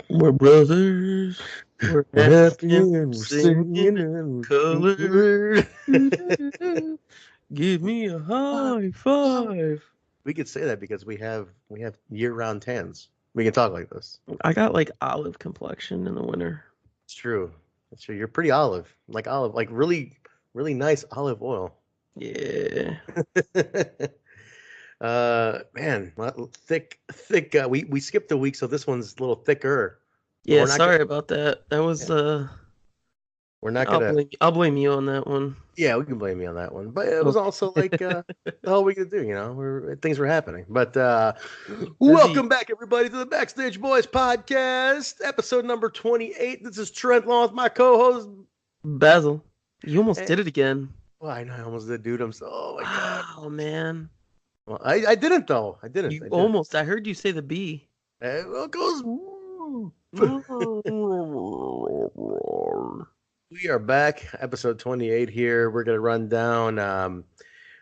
We're brothers. We're We're happy happy and and we're singing singing in and color. we're Give me a high five. we could say that because we have year-round tans. We can talk like this. I got like olive complexion in the winter. It's true. It's true. You're pretty olive, like really, really nice olive oil. Yeah. Man, thick. We skipped a week, so this one's a little thicker. But Yeah, sorry about that. That was yeah, we're not gonna. I'll blame you on that one. Yeah, we can blame me on that one. But it was Okay. also like the whole we could do, things were happening. But Busy. welcome back everybody to the Backstage Boys podcast, episode number 28. This is Trent along with my co-host. Basil. You almost Eh, did it again. well, I know I almost did, dude. Oh my god. Wow, man. Well, I didn't though. I didn't. You I didn't. almost. I heard you say the B. Well, it goes. We are back, episode 28 here. We're going to run down,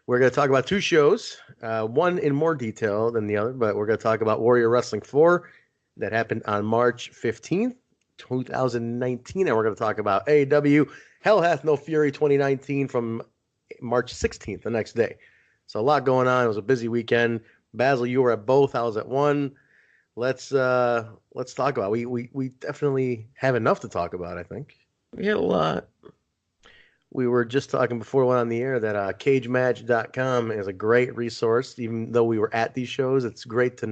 we're going to talk about two shows, one in more detail than the other, but we're going to talk about Warrior Wrestling 4 that happened on March 15th, 2019. And we're going to talk about AAW Hell Hath No Fury 2019 from March 16th, the next day. So a lot going on. It was a busy weekend. Basil, you were at both. I was at one. Let's talk about it. We definitely have enough to talk about, I think. We had a lot. We were just talking before we went on the air that cagematch.com is a great resource. Even though we were at these shows, it's great to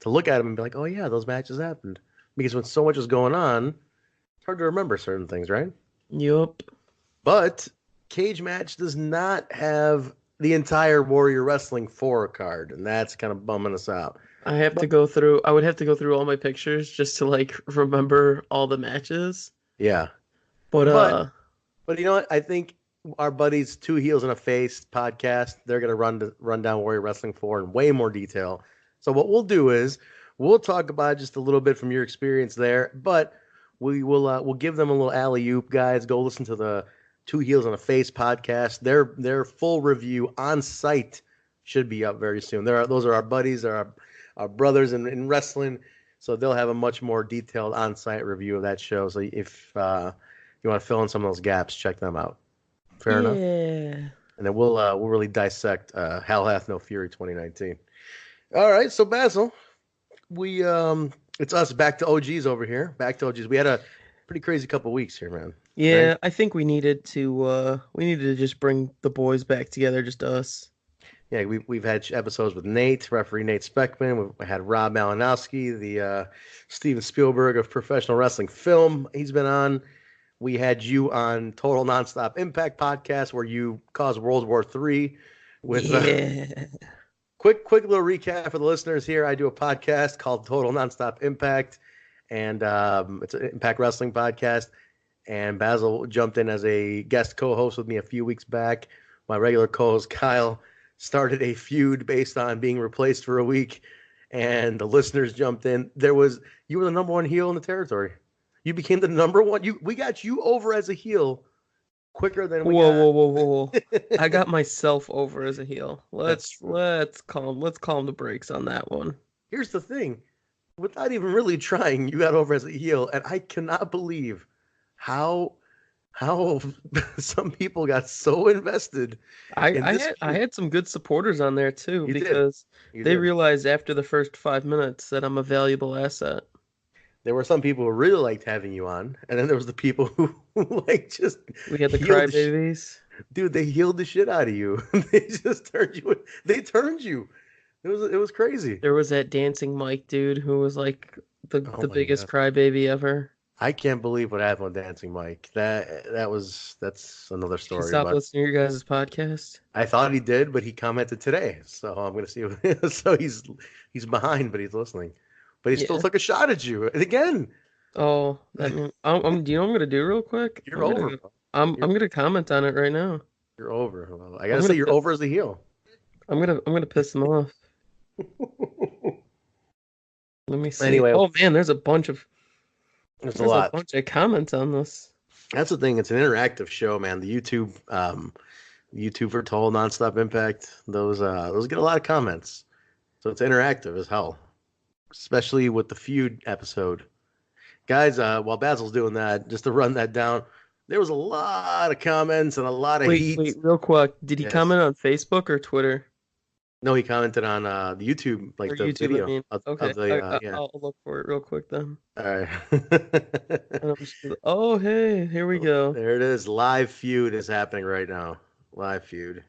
look at them and be like, oh yeah, those matches happened. Because when so much is going on, it's hard to remember certain things, right? Yup. But Cage Match does not have the entire Warrior Wrestling 4 card, and that's kind of bumming us out. I would have to go through all my pictures just to like remember all the matches. Yeah. But But But you know what? I think our buddies Two Heels and a Face podcast, they're gonna run down Warrior Wrestling 4 in way more detail. So what we'll do is we'll talk about just a little bit from your experience there, but we'll give them a little alley oop, guys. Go listen to the Two Heels and a Face podcast. Their full review on site should be up very soon. Those are our buddies, our brothers in wrestling. So they'll have a much more detailed on site review of that show. So if you want to fill in some of those gaps, check them out. Fair enough. yeah. And then we'll really dissect Hell Hath No Fury 2019. All right, so Basil, we it's us back to OGs over here. Back to OGs. We had a pretty crazy couple weeks here, man. Right? Yeah, I think we needed to just bring the boys back together, just us. Yeah, we've had episodes with Nate, referee Nate Speckman. We had Rob Malinowski, the Steven Spielberg of professional wrestling film. He's been on. We had you on Total Nonstop Impact podcast where you caused World War III with Yeah. quick little recap for the listeners here. I do a podcast called Total Nonstop Impact, and it's an Impact Wrestling podcast. And Basil jumped in as a guest co-host with me a few weeks back. My regular co-host Kyle started a feud based on being replaced for a week, and the listeners jumped in. You were the number one heel in the territory. You became the number one. We got you over as a heel quicker than we Whoa, got. whoa, whoa, whoa, whoa. I got myself over as a heel. That's Let's true. let's calm the brakes on that one. Here's the thing. Without even really trying, you got over as a heel, and I cannot believe how some people got so invested I in I this had I feud. had some good supporters on there too You did. because You they did. realized after the first 5 minutes that I'm a valuable asset. There were some people who really liked having you on, and then there was the people who like just We had the healed the crybabies. dude. They healed the shit out of you. They just turned you. They turned you. It was crazy. There was that dancing Mike dude who was like the Oh the my biggest god. crybaby ever. I can't believe what happened with Dancing Mike. That's another He story. stopped But listening to your guys' podcast. I thought he did, but he commented today, so I'm gonna see. So he's behind, but he's listening. But he still Yeah. took a shot at you and again. Oh, that mean do you know what I'm gonna do real quick? You're over, bro. I'm You're gonna comment on it right now. you're over. Well, I I'm gotta gonna say you're pi- over as a heel. I'm gonna piss them off. Let me see. Anyway, Oh man, there's a there's a lot. bunch of comments on this. That's the thing. It's an interactive show, man. The YouTube for Total Nonstop Impact. Those get a lot of comments. So it's interactive as hell, especially with the feud episode. Guys, while Basil's doing that, just to run that down, there was a lot of comments and a lot of Wait, heat. real quick. Did he Yes. comment on Facebook or Twitter No, he commented on the YouTube, like or the YouTube? I video mean, of okay. the yeah. I'll look for it real quick then. All right. And I'm just, oh, hey, here we go. There it is. Live feud is happening right now. Live feud.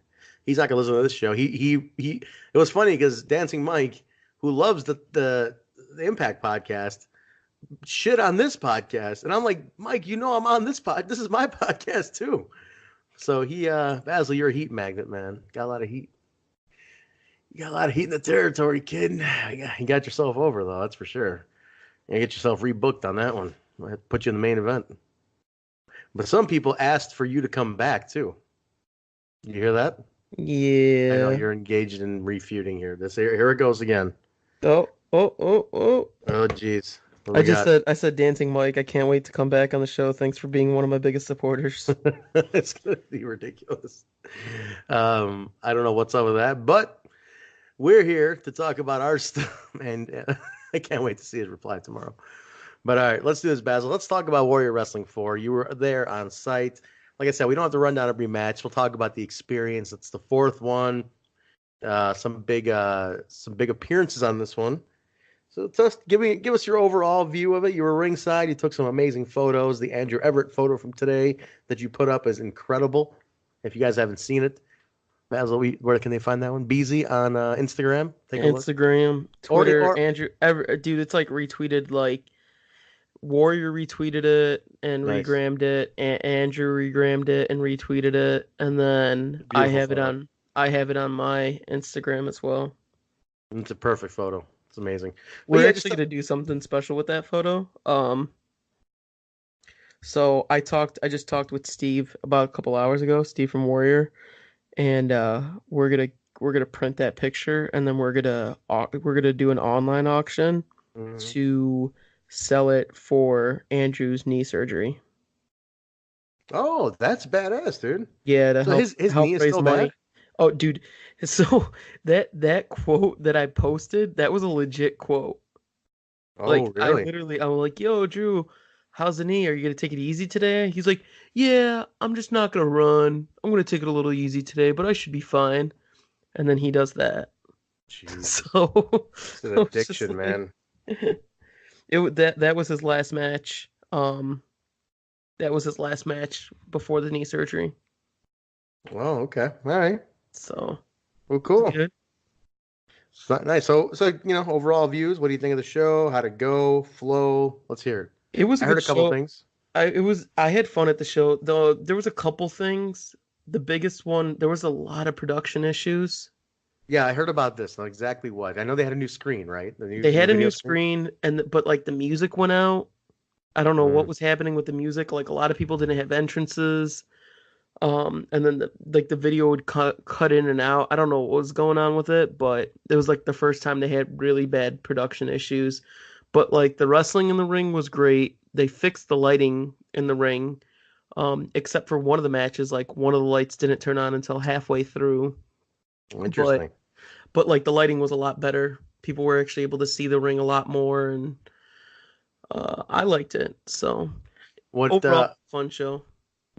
He's not gonna listen to this show. He. It was funny because Dancing Mike, who loves the Impact podcast, shit on this podcast, and I'm like, Mike, you know I'm on this pod. This is my podcast too. So Basil, you're a heat magnet, man. Got a lot of heat. You got a lot of heat in the territory, kid. You got yourself over though, that's for sure. You get yourself rebooked on that one. I'll have to put you in the main event. But some people asked for you to come back too. You hear that? I know Yeah. you're engaged in refuting here. Here it goes again. Oh, oh, oh, oh. Oh, jeez. What do we got? I said Dancing Mike. I can't wait to come back on the show. Thanks for being one of my biggest supporters. It's gonna be ridiculous. I don't know what's up with that, but we're here to talk about our stuff, and I can't wait to see his reply tomorrow. But all right, let's do this, Basil. Let's talk about Warrior Wrestling 4. You were there on site. Like I said, we don't have to run down every match. We'll talk about the experience. It's the fourth one. Some big appearances on this one. So just give us your overall view of it. You were ringside. You took some amazing photos. The Andrew Everett photo from today that you put up is incredible. If you guys haven't seen it, Basil, where can they find that one? BZ on Instagram. Take a look. Instagram, Or Twitter, or Andrew, dude, it's like retweeted. Like Warrior retweeted it and nice, regrammed it, and Andrew regrammed it and retweeted it, and then beautiful photo. I have it on my Instagram as well. It's a perfect photo. It's amazing. But We're yeah, actually gonna do something special with that photo. So I just talked with Steve about a couple hours ago, Steve from Warrior, and we're gonna print that picture, and then we're gonna do an online auction mhm. to sell it for Andrew's knee surgery. Oh, that's badass, dude. Yeah, to So his knee help is raise still bad? money. Oh, dude, so that quote that I posted, that was a legit quote. Oh, Like really? I was like, "Yo, Drew, how's the knee? Are you gonna take it easy today?" He's like, "Yeah, I'm just not gonna run. I'm gonna take it a little easy today, but I should be fine." And then he does that. Jesus. So It's an I was just addiction, like, man. that was his last match. That was his last match before the knee surgery. Well, okay. All right. So Well, it's cool. good. Nice. So overall views. What do you think of the show? How'd it go? Flow? Let's hear it. It was I a heard good a couple show. things. I had fun at the show. Though there was a couple things. The biggest one, there was a lot of production issues. Yeah, I heard about this. Not exactly what. I know they had a new screen, right? They New had a new video screen. screen but like the music went out. I don't know what Mm, was happening with the music. Like a lot of people didn't have entrances. And then the video would cut in and out. I don't know what was going on with it, but it was like the first time they had really bad production issues. But like the wrestling in the ring was great. They fixed the lighting in the ring, except for one of the matches. Like one of the lights didn't turn on until halfway through. But interesting. like the lighting was a lot better. People were actually able to see the ring a lot more, and I liked it. So What overall, fun show.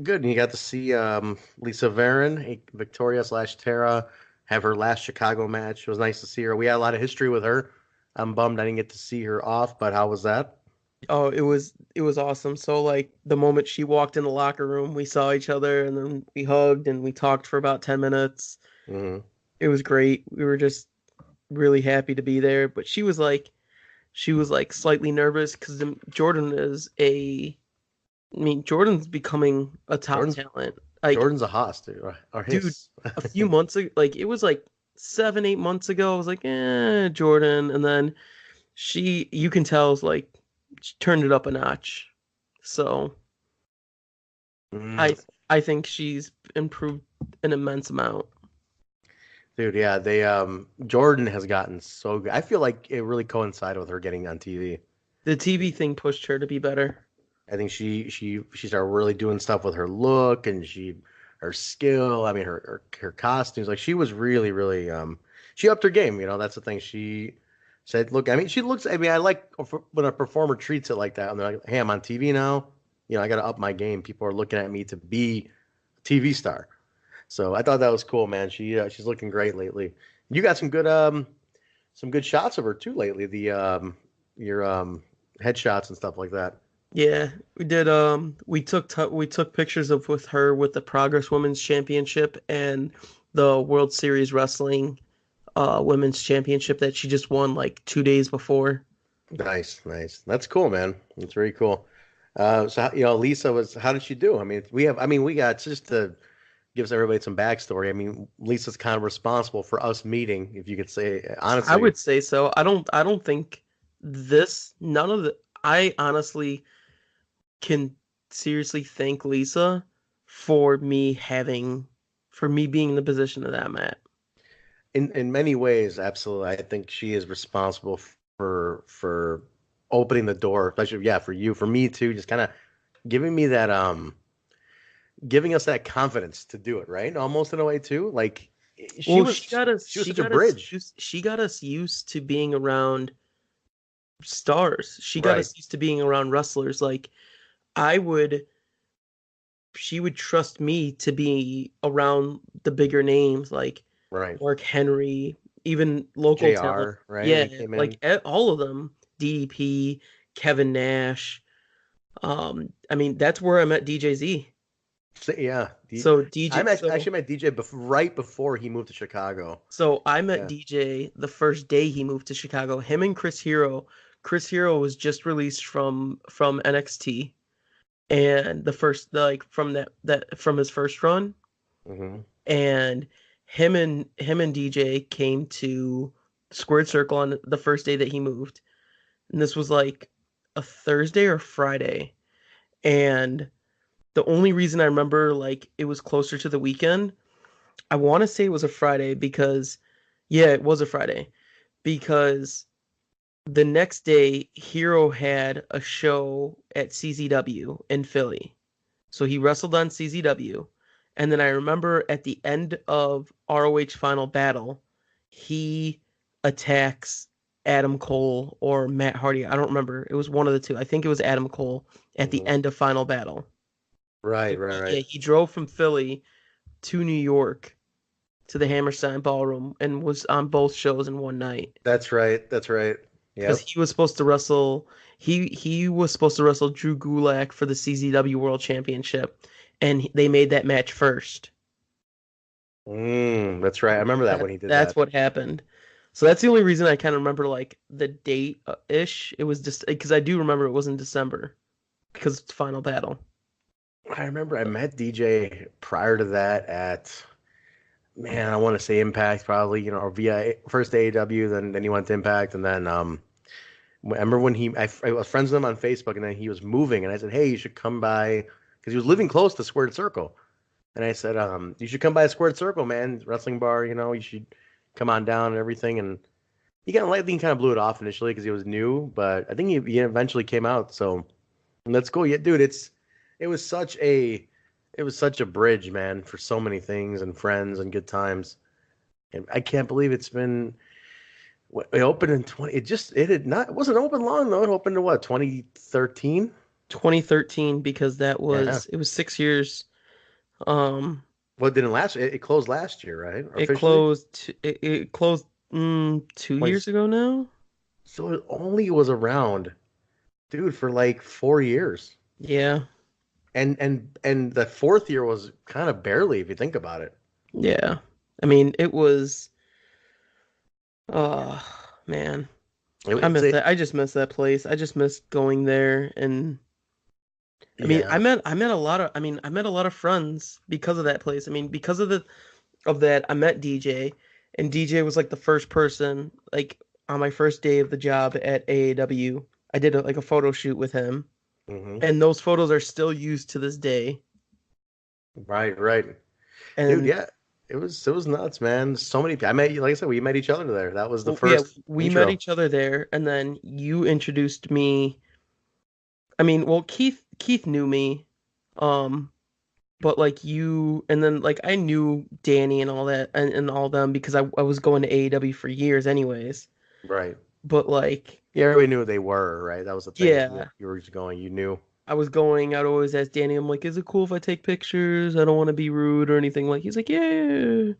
good. And you got to see Lisa Varon, Victoria slash Tara, have her last Chicago match. It was nice to see her. We had a lot of history with her. I'm bummed I didn't get to see her off, but how was that? Oh, it was awesome. So like the moment she walked in the locker room, we saw each other and then we hugged and we talked for about 10 minutes. Hmm. It was great. We were just really happy to be there, but she was like slightly nervous because Jordan is I mean, Jordan's becoming a top Jordan's talent. Like, Jordan's a hoss, dude, or dude, his. a few months ago, like it was like 7, 8 months ago, I was like, Jordan, and then you can tell, is like she turned it up a notch. So Mm. I I think she's improved an immense amount. Dude, yeah, they Jordan has gotten so good. I feel like it really coincided with her getting on TV. The TV thing pushed her to be better. I think she started really doing stuff with her look and her skill. I mean her costumes. Like she was really she upped her game. That's the thing. She said, "Look, I mean, she looks. I mean, I like when a performer treats it like that, and they're like, hey, I'm on TV now. You know, I got to up my game. People are looking at me to be a TV star." So I thought that was cool, man. She's looking great lately. You got some good shots of her too lately. The your headshots and stuff like that. Yeah, we did. We took pictures of with her with the Progress Women's Championship and the World Series Wrestling Women's Championship that she just won like 2 days before. Nice, nice. That's cool, man. That's very cool. You know, Lisa was. How did she do? I mean, we have. I mean, we got just to give everybody some backstory. I mean, Lisa's kind of responsible for us meeting, if you could say I honestly. would say so. I don't think none of the I honestly can seriously thank Lisa for for me being in the position that I'm at. In many ways, absolutely. I think she is responsible for opening the door, especially yeah, for you, for me too, just kind of giving me that giving us that confidence to do it, right? Almost in a way too. Like Well, she got us she was such a bridge. she got us used to being around stars. She got Right, us used to being around wrestlers. Like I would she would trust me to be around the bigger names like right. Mark Henry, even local talent. JR, right, when Yeah, he came like in. all of them. DDP, Kevin Nash. I mean that's where I met DJZ. So, yeah, So I DJ, actually met DJ right before he moved to Chicago. so I met Yeah. DJ the first day he moved to Chicago. Him and Chris Hero. Chris Hero was just released from NXT, and like from his first run, Hmm. and him and DJ came to Squared Circle on the first day that he moved, and this was like a Thursday or Friday, and the only reason I remember like it was closer to the weekend, I want to say it was a Friday because, yeah, it was a Friday because the next day Hero had a show at CZW in Philly. So he wrestled on CZW. And then I remember at the end of ROH Final Battle, he attacks Adam Cole or Matt Hardy. I don't remember. It was one of the two. I think it was Adam Cole at the Hmm. end of Final Battle. So Right, right, right. he drove from Philly to New York to the Hammerstein Ballroom and was on both shows in one night That's right. That's right. because Yep. he was supposed to wrestle. He was supposed to wrestle Drew Gulak for the CZW World Championship, and they made that match first. That's right. I remember that when he did That's that. what happened. So that's the only reason I kind of remember like the date ish. It was just because I do remember it was in December because it's Final Battle. I remember I met DJ prior to that at man, I want to say Impact probably, you know, or via first AAW, then he went to Impact, and then I remember when I was friends with him on Facebook, and then he was moving, and I said, hey, you should come by because he was living close to Squared Circle, and I said, you should come by Squared Circle, man, wrestling bar, you know, you should come on down and everything, and I think he kind of blew it off initially because he was new, but I think he eventually came out, so and that's cool, yeah, dude, it was such a it was such a bridge, man, for so many things and friends and good times. And I can't believe it's been it opened in 20 it wasn't open long though. It opened in what, 2013? 2013 because Yeah. it was 6 years. Um, Well, it didn't last it closed last year, right? it Officially? closed. It closed 2 years 20, ago now. so it only was around, dude, for like 4 years. Yeah, And the fourth year was kind of barely if you think about it. yeah. I mean, it was. Oh man, I It's miss that. I just miss that place. I just miss going there, and I mean, yeah, I met a lot of. I mean, I met a lot of friends because of that place. I mean, because of that, I met DJ, and DJ was like the first person, like on my first day of the job at AAW. I did like a photo shoot with him, hmm, and those photos are still used to this day. right, right. Dude, And yeah, it was nuts, man. So many. I met you, like I said, we met each other there. That was the yeah, first we met intro. each other there, and then you introduced me. I mean, well, Keith knew me, um, but like you, and then like I knew Danny and all that, and all them because I was going to AEW for years, anyways. Right. but like, Yeah, everybody knew who they were, right? That was the thing. yeah, You were just going, you knew. I'd always ask Danny, I'm like, is it cool if I take pictures? I don't want to be rude or anything. Like, he's like, yeah.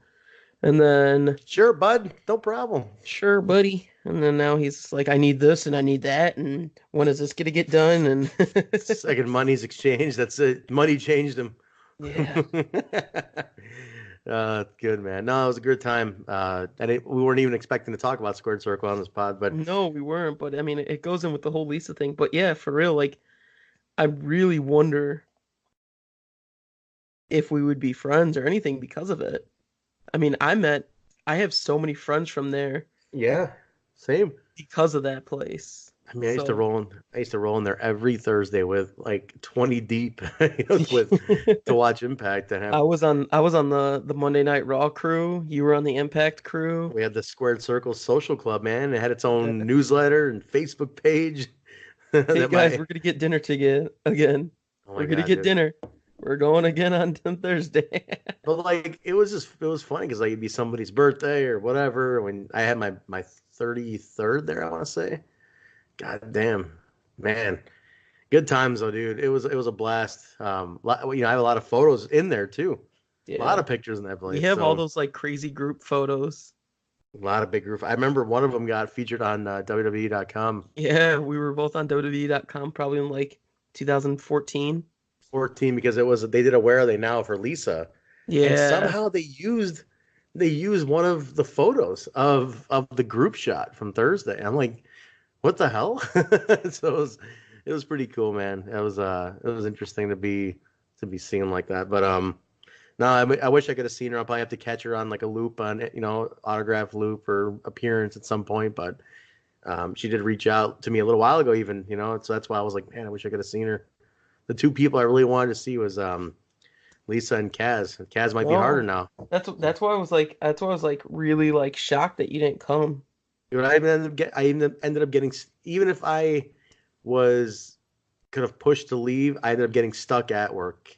And then, Sure, bud, no problem. sure, buddy. And then now he's like, I need this and I need that. And when is this gonna get done? And Second money's exchanged. That's it. Money changed him. yeah, Good man. No, it was a good time. We weren't even expecting to talk about Squared Circle on this pod, but no, we weren't. But I mean, it goes in with the whole Lisa thing. But yeah, for real, like, I really wonder if we would be friends or anything because of it. I mean, I have so many friends from there yeah, same. because of that place. I mean, So, I used to roll in there every Thursday with like 20 deep, with to watch Impact and have. I was on the Monday Night Raw crew. You were on the Impact crew. We had the Squared Circle Social Club, man. It had its own Yeah. newsletter and Facebook page. Hey that guys, my we're gonna get dinner together again. Oh my We're gonna God, get dude. dinner. We're going again on Thursday. But like it was funny because like it'd be somebody's birthday or whatever. When I had my 33rd there, I want to say. God damn, man, good times though, dude. It was a blast. I have a lot of photos in there too. A lot Yeah. of pictures in that We place. have all So those like crazy group photos. a lot of big group. I remember one of them got featured on WWE.com Yeah, we were both on WWE.com probably in like 2014. 14 because it was they did a Where Are They Now for Lisa, and Yeah. somehow they used one of the photos of the group shot from Thursday. I'm like, what the hell? So it was pretty cool, man. It was interesting to be seen like that. But no, I wish I could have seen her. I'll probably have to catch her on like a loop on autograph loop or appearance at some point. But she did reach out to me a little while ago, even so that's why I was like, man, I wish I could have seen her. The two people I really wanted to see was Lisa and Kaz. Kaz might be harder Well, now. that's why I was like really like shocked that you didn't come. Dude, I even ended up getting, even if I was could have pushed to leave, I ended up getting stuck at work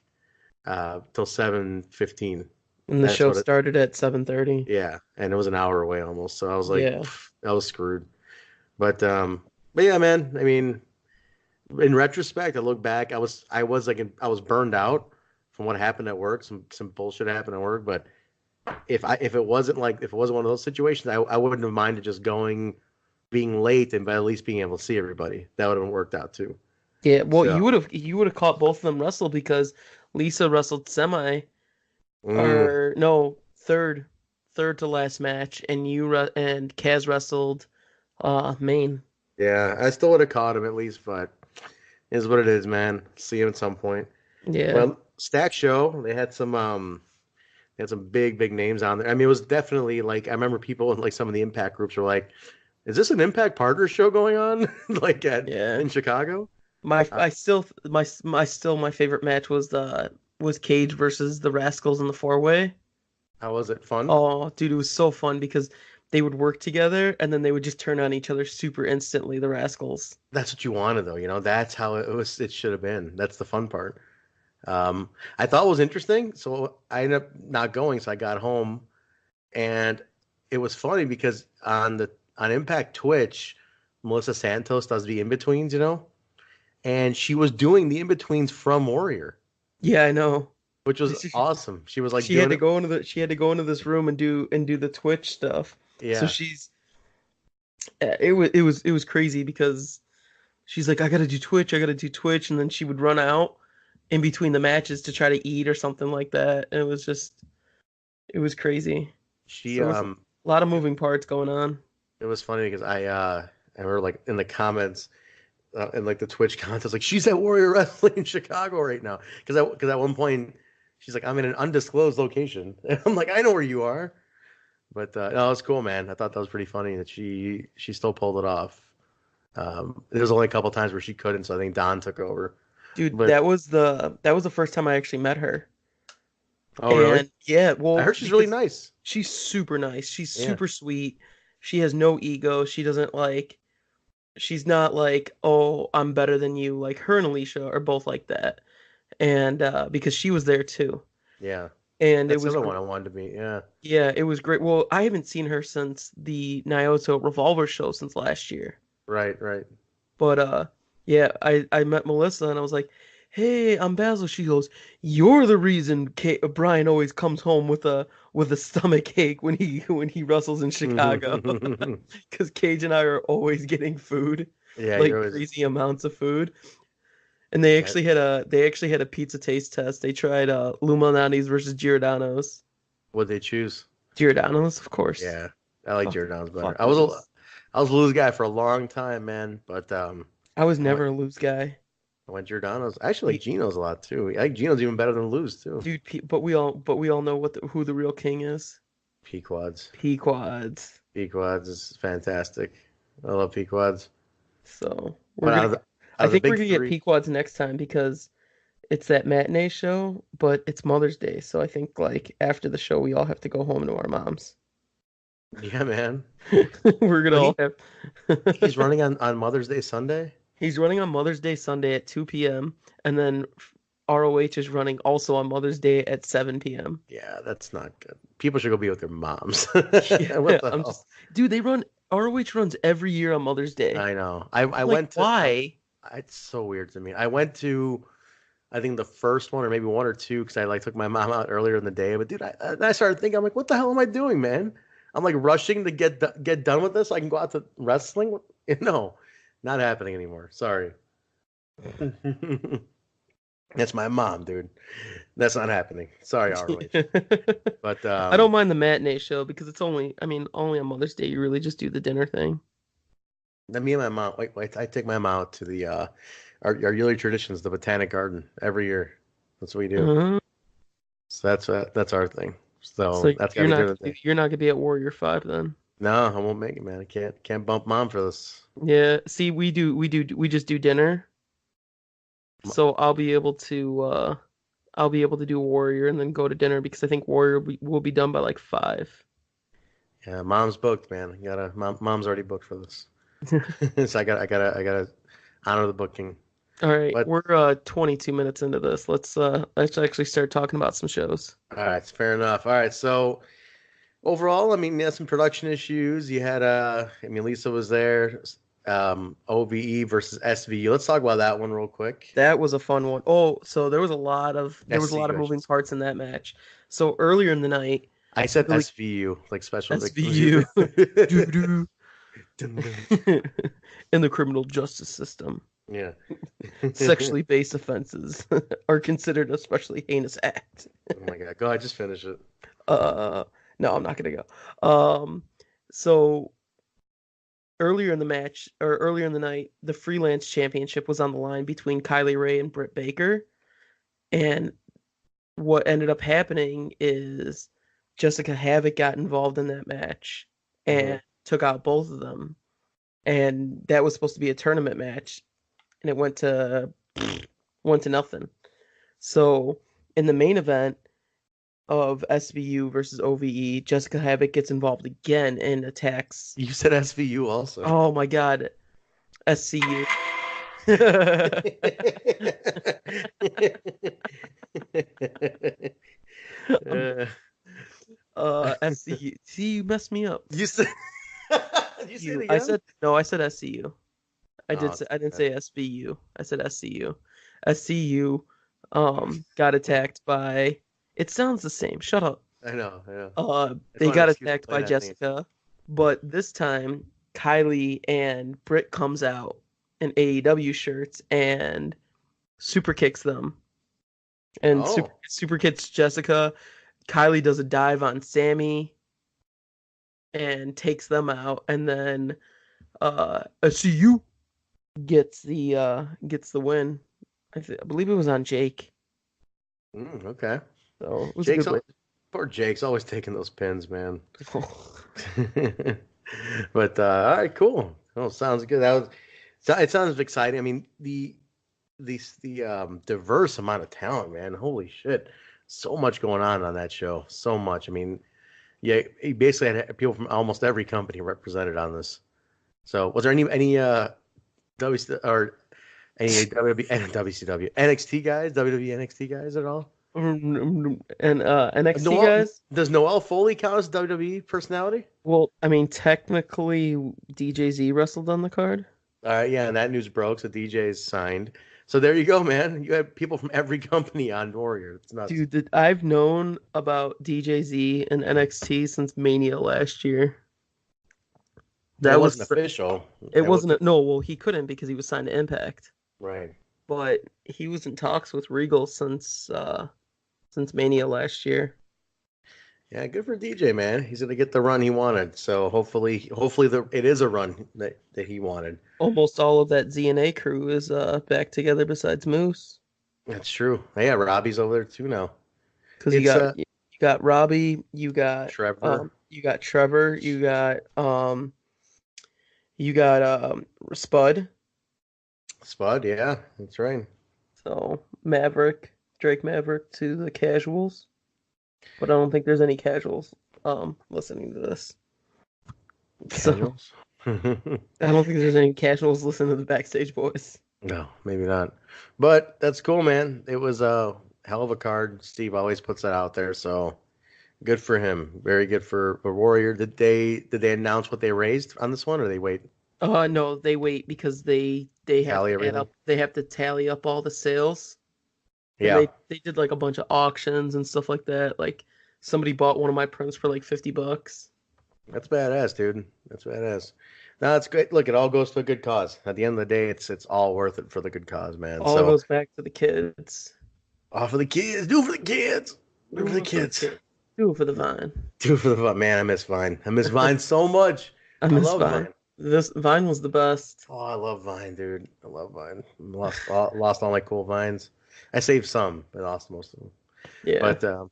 till 7:15. And the That's show what it. started at 7:30. Yeah, and it was an hour away almost. So I was like, Yeah. I was screwed. But yeah, man. I mean, in retrospect, I look back, I was burned out from what happened at work. Some bullshit happened at work, but if it wasn't one of those situations, I wouldn't have minded just going, being late, and by at least being able to see everybody. That would have worked out too. Yeah, well, So, you would have caught both of them wrestle because Lisa wrestled semi mm, or no, third to last match and and Kaz wrestled main. yeah, I still would have caught him at least, but it is what it is, man. See him at some point. Yeah. Well, Stack Show, they had some big names on there. I mean, it was definitely like I remember people in like some of the Impact groups were like, "Is this an Impact Partners show going on like at Yeah. in Chicago?" My Uh, I still my favorite match was Cage versus the Rascals in the four-way. how was it? Fun? Oh, dude, it was so fun because they would work together and then they would just turn on each other super instantly, the Rascals. That's what you wanted, though. That's how it was. It should have been. That's the fun part. I thought it was interesting, so I ended up not going. So I got home, and it was funny because on Impact Twitch, Melissa Santos does the in betweens, and she was doing the in betweens from Warrior, Yeah, I know. which was awesome. She was like She had doing to it. go into she had to go into this room and do the Twitch stuff. So Yeah, it was crazy because she's like, I gotta do Twitch, and then she would run out in between the matches to try to eat or something like that. And it was crazy. she So it was a lot of moving parts going on. it was funny because I remember like in the comments in like the Twitch comments, I was like, she's at Warrior Wrestling in Chicago right now because at one point she's like, I'm in an undisclosed location, and I'm like, I know where you are. But no, it was cool, man. I thought that was pretty funny that she still pulled it off. There was only a couple times where she couldn't, so I think Don took over. Dude, But that was the first time I actually met her. oh, really? And yeah, I well, heard she's really because nice. she's super nice. She's Yeah, super sweet. She has no ego. She's not like, "Oh, I'm better than you." Like her and Alicia are both like that. And because she was there too. yeah. and it That's the was other one I wanted to meet. Yeah. yeah, it was great. Well, I haven't seen her since the Naoto Revolver show since last year. Right. Right. But yeah, I met Melissa and I was like, "Hey, I'm Basil." She goes, "You're the reason Brian always comes home with a stomach ache when he wrestles in Chicago." Because Cage and I are always getting food, Yeah. like You're always. crazy amounts of food. And Yeah. they actually had a pizza taste test. They tried Lumanani's versus Giordano's. What they choose? Giordano's, of course. Yeah. I like Fuck, Giordano's better. fuck Lou's. I was a loose guy for a long time, man. But I was I went never a Lou's guy. I went Giordano's. I actually like Pe- Geno's a lot too. I like Geno's even better than Lou's too. Dude, but we all know who the real king is. Pequods. Pequods. Pequods is fantastic. I love Pequods. So But out I of the think we're big gonna get three, Pequods next time because it's that matinee show, but it's Mother's Day. So I think like after the show we all have to go home to our moms. yeah, man. We're gonna So all have he's running on Mother's Day Sunday. He's running on Mother's Day Sunday at 2 p.m. and then ROH is running also on Mother's Day at 7 p.m. Yeah, that's not good. People should go be with their moms. Yeah, What the I'm hell? just dude, they run ROH runs every year on Mother's Day. I know. I Like went to. why? It's so weird to me. I went to. I think the first one or maybe one or two because I like took my mom out earlier in the day. But dude, I started thinking, I'm like, what the hell am I doing, man? I'm like rushing to get done with this so I can go out to wrestling. No, not happening anymore. Sorry. That's my mom, dude. That's not happening. Sorry, ROH. But I don't mind the matinee show because it's only on Mother's Day you really just do the dinner thing. then me and my mom, wait, I take my mom out to the our yearly traditions, the Botanic Garden, every year. That's what we do. Uh, So that's our thing. so So that's gotta be during the day. you're not gonna be at Warrior 5 then. No, I won't make it, man. I can't bump mom for this. Yeah, see we just do dinner. So I'll be able to do Warrior and then go to dinner because I think Warrior will be done by like 5. Yeah, mom's booked, man. Mom's already booked for this. So I gotta honor the booking. All right, But we're 22 minutes into this. Let's actually start talking about some shows. all right, fair enough. All right, so overall, I mean, you had some production issues. You had I mean, Lisa was there. OVE versus SVU. Let's talk about that one real quick. That was a fun one. Oh, so there was a lot of SCU, I moving should say. parts in that match. So earlier in the night, I said Billy SVU, like special SVU victims. doo-doo, in the criminal justice system, Yeah. sexually based offenses are considered a especially heinous act. Oh my God. Go ahead, just finish it. Uh, no, I'm not gonna go. So earlier in the match or earlier in the night, the freelance championship was on the line between Kylie Ray and Britt Baker. And what ended up happening is Jessicka Havok got involved in that match Hmm. and took out both of them. And that was supposed to be a tournament match, and it went to nothing. So in the main event of SVU versus OVE, Jessicka Havok gets involved again and attacks. You said SVU also. Oh my God, SCU. Uh, SCU. See, you messed me up. you said you say it I again? said no. I said SCU. Oh, I didn't say SVU. I said SCU. SCU got attacked by. It sounds the same. Shut up. I know, I know. It's They not an got excuse to attacked play by that thing. Jessicka, but this time Kylie and Britt comes out in AAW shirts and super kicks them and Oh, super kicks Jessicka. Kylie does a dive on Sami and takes them out, and then SCU gets the win. I believe it was on Jake. okay. So it was a Jake's good poor Jake's always taking those pins, man. win. But all right, cool. Oh, sounds good. It sounds exciting. I mean, the diverse amount of talent, man. Holy shit, so much going on that show. So much. I mean, yeah, he basically had people from almost every company represented on this. So, was there any WC or any WCW NXT guys, WWE NXT guys at all? And NXT Noel, guys. does Noel Foley count as WWE personality? Well, I mean, technically, DJZ wrestled on the card. All right, yeah, and that news broke, so DJ's signed. So there you go, man. You have people from every company on Warrior. It's nuts. Dude, I've known about DJZ and NXT since Mania last year. It That wasn't was official. it It was wasn't no, well, he couldn't because he was signed to Impact. right. But he was in talks with Regal since Mania last year. Yeah, good for DJ, man. He's gonna get the run he wanted. So hopefully it is a run that he wanted. Almost all of that ZNA crew is back together besides Moose. That's true. Yeah, Robbie's over there too now. Because It's you got Robbie, Trevor. you got Trevor, you got Spud, Spud, yeah, that's right. so Maverick, Drake Maverick to the casuals. But I don't think there's any casuals listening to this. So Casuals. I don't think there's any casuals listening to the Backstage Boys. No, maybe not. But that's cool, man. It was a hell of a card. Steve always puts that out there, so good for him. Very good for Warrior. Did they announce what they raised on this one, or they wait No, they wait because they have tally to add everything? up. They have to tally up all the sales, and Yeah, they did like a bunch of auctions and stuff like that. Like somebody bought one of my prints for like $50. that's badass, dude. That's badass. No, it's great. Look, it all goes to a good cause. At the end of the day, it's all worth it for the good cause, man. All So goes back to the kids. all for the kids. Do it for the kids. Do it for the Do it for the kids. kids. Do it for the Vine. Do it for the man. I miss Vine. I miss Vine so much. I I miss love Vine. Vine. This Vine was the best. Oh, I love Vine, dude. I love Vine. Lost all my cool Vines. I saved some, but lost most of them. Yeah. But all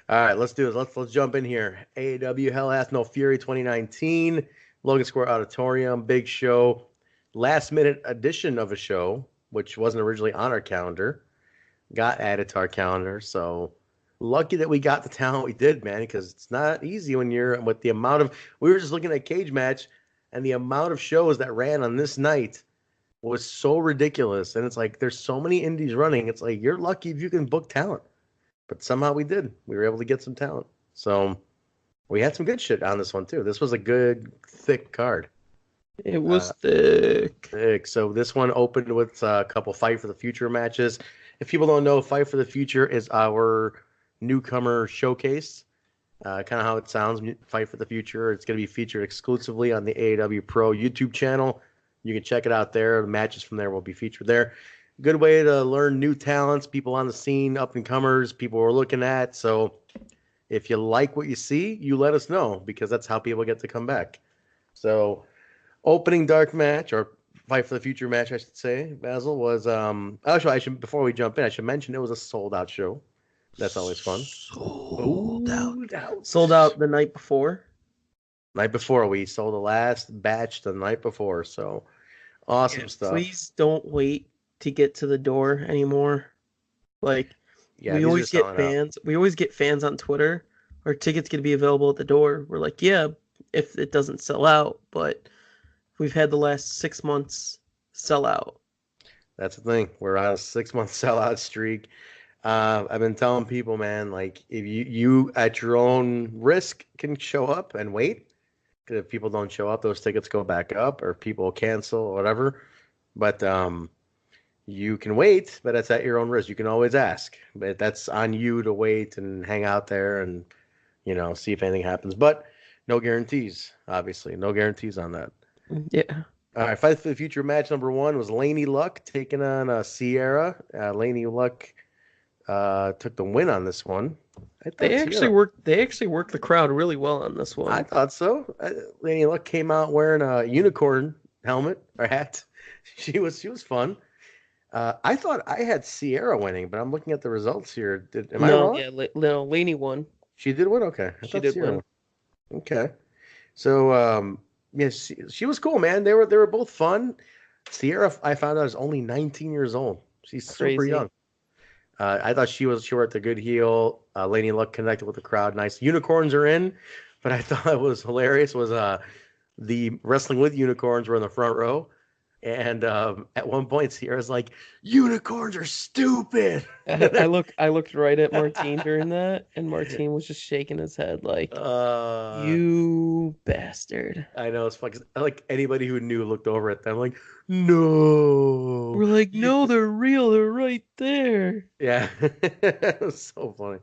right, let's do it. Let's jump in here. AAW Hell Hath No Fury 2019, Logan Square Auditorium, big show, last minute edition of a show, which wasn't originally on our calendar, got added to our calendar. So lucky that we got the talent we did, man, because it's not easy when you're with the amount of. We were just looking at Cage Match, and the amount of shows that ran on this night was so ridiculous. And it's like there's so many indies running. It's like you're lucky if you can book talent. But somehow we did. We were able to get some talent. So we had some good shit on this one too. This was a good, thick card. It was thick. Thick. So this one opened with a couple Fight for the Future matches. If people don't know, Fight for the Future is our newcomer showcase. Kind of how it sounds, Fight for the Future. It's going to be featured exclusively on the AAW Pro YouTube channel. You can check it out there. The matches from there will be featured there. Good way to learn new talents, people on the scene, up and comers, people we're looking at. So if you like what you see, you let us know because that's how people get to come back. So opening dark match or Fight for the Future match, I should say, Basil was actually I should before we jump in, I should mention it was a sold out show. That's always fun. Sold out. Sold out. Sold out the night before. Night before we sold the last batch the night before. So awesome stuff. Please don't wait to get to the door anymore. Like Yeah, we these are always get selling out. fans. We always get fans on Twitter. Our tickets going to be available at the door. We're like, yeah, if it doesn't sell out, but we've had the last 6 months sell out. That's the thing. We're on a 6 month sellout streak. I've been telling people, man, like if you at your own risk can show up and wait. Because if people don't show up, those tickets go back up, or people cancel, or whatever. But you can wait, but that's at your own risk. You can always ask, but that's on you to wait and hang out there and see if anything happens. But no guarantees, obviously, no guarantees on that. Yeah. All right, Fight for the Future match number 1 was Laney Luck taking on Sierra. Laney Luck took the win on this one. They actually worked the crowd really well on this one. I thought so. Laney Luck came out wearing a unicorn helmet or hat. She was fun. I thought I had Sierra winning, but I'm looking at the results here. Am I wrong? Yeah, no, Laney won. She did win? Okay. She did win. Okay. So, yes, she was cool, man. They were both fun. Sierra, I found out, is only 19 years old. She's super young. I thought she worked a good heel. Laney Luck connected with the crowd. Nice. Unicorns are in, but I thought it was hilarious was the Wrestling with Unicorns were in the front row. And at one point, Sierra's like, "Unicorns are stupid." I looked right at Martine during that, and Martine was just shaking his head like, uh, "You bastard." I know it's fucking like anybody who knew looked over at them like, "No." We're like, "No, they're real. They're right there." Yeah, it was so funny.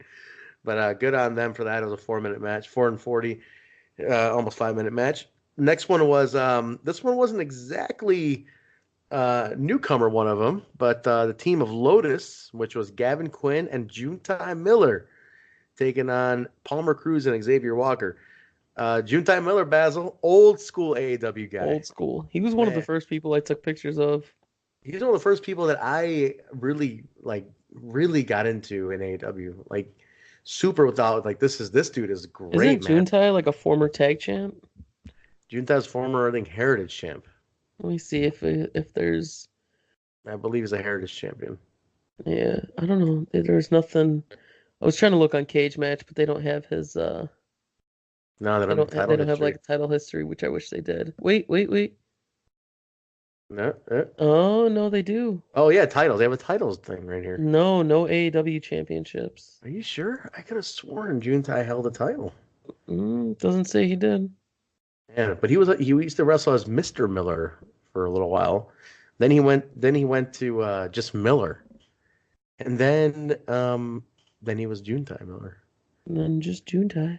But good on them for that. It was a 4 minute match, 4 and 40, almost 5 minute match. Next one was this one wasn't exactly newcomer one of them, but the team of Lotus, which was Gavin Quinn and Juntai Miller, taking on Palmer Cruz and Xavier Walker. Juntai Miller, Basil, old school AAW guy. Old school. He was one of the Man, first people I took pictures of. he's one of the first people that I really really got into in AAW. Like super without like this dude is great, Isn't man. Juntai like a former tag champ? Juntai's former, I think, Heritage champ. Let me see if there's. I believe he's a Heritage champion. Yeah, I don't know. There's nothing. I was trying to look on Cage Match, but they don't have his. No, they don't have They title don't have like history. a title history, which I wish they did. Wait. No. Oh no, they do. Oh yeah, titles. They have a titles thing right here. No AAW championships. Are you sure? I could have sworn Juntai held a title. Doesn't say he did. Yeah, but he used to wrestle as Mr. Miller for a little while. Then he went to just Miller. And then he was Juntai Miller. And then just Juntai.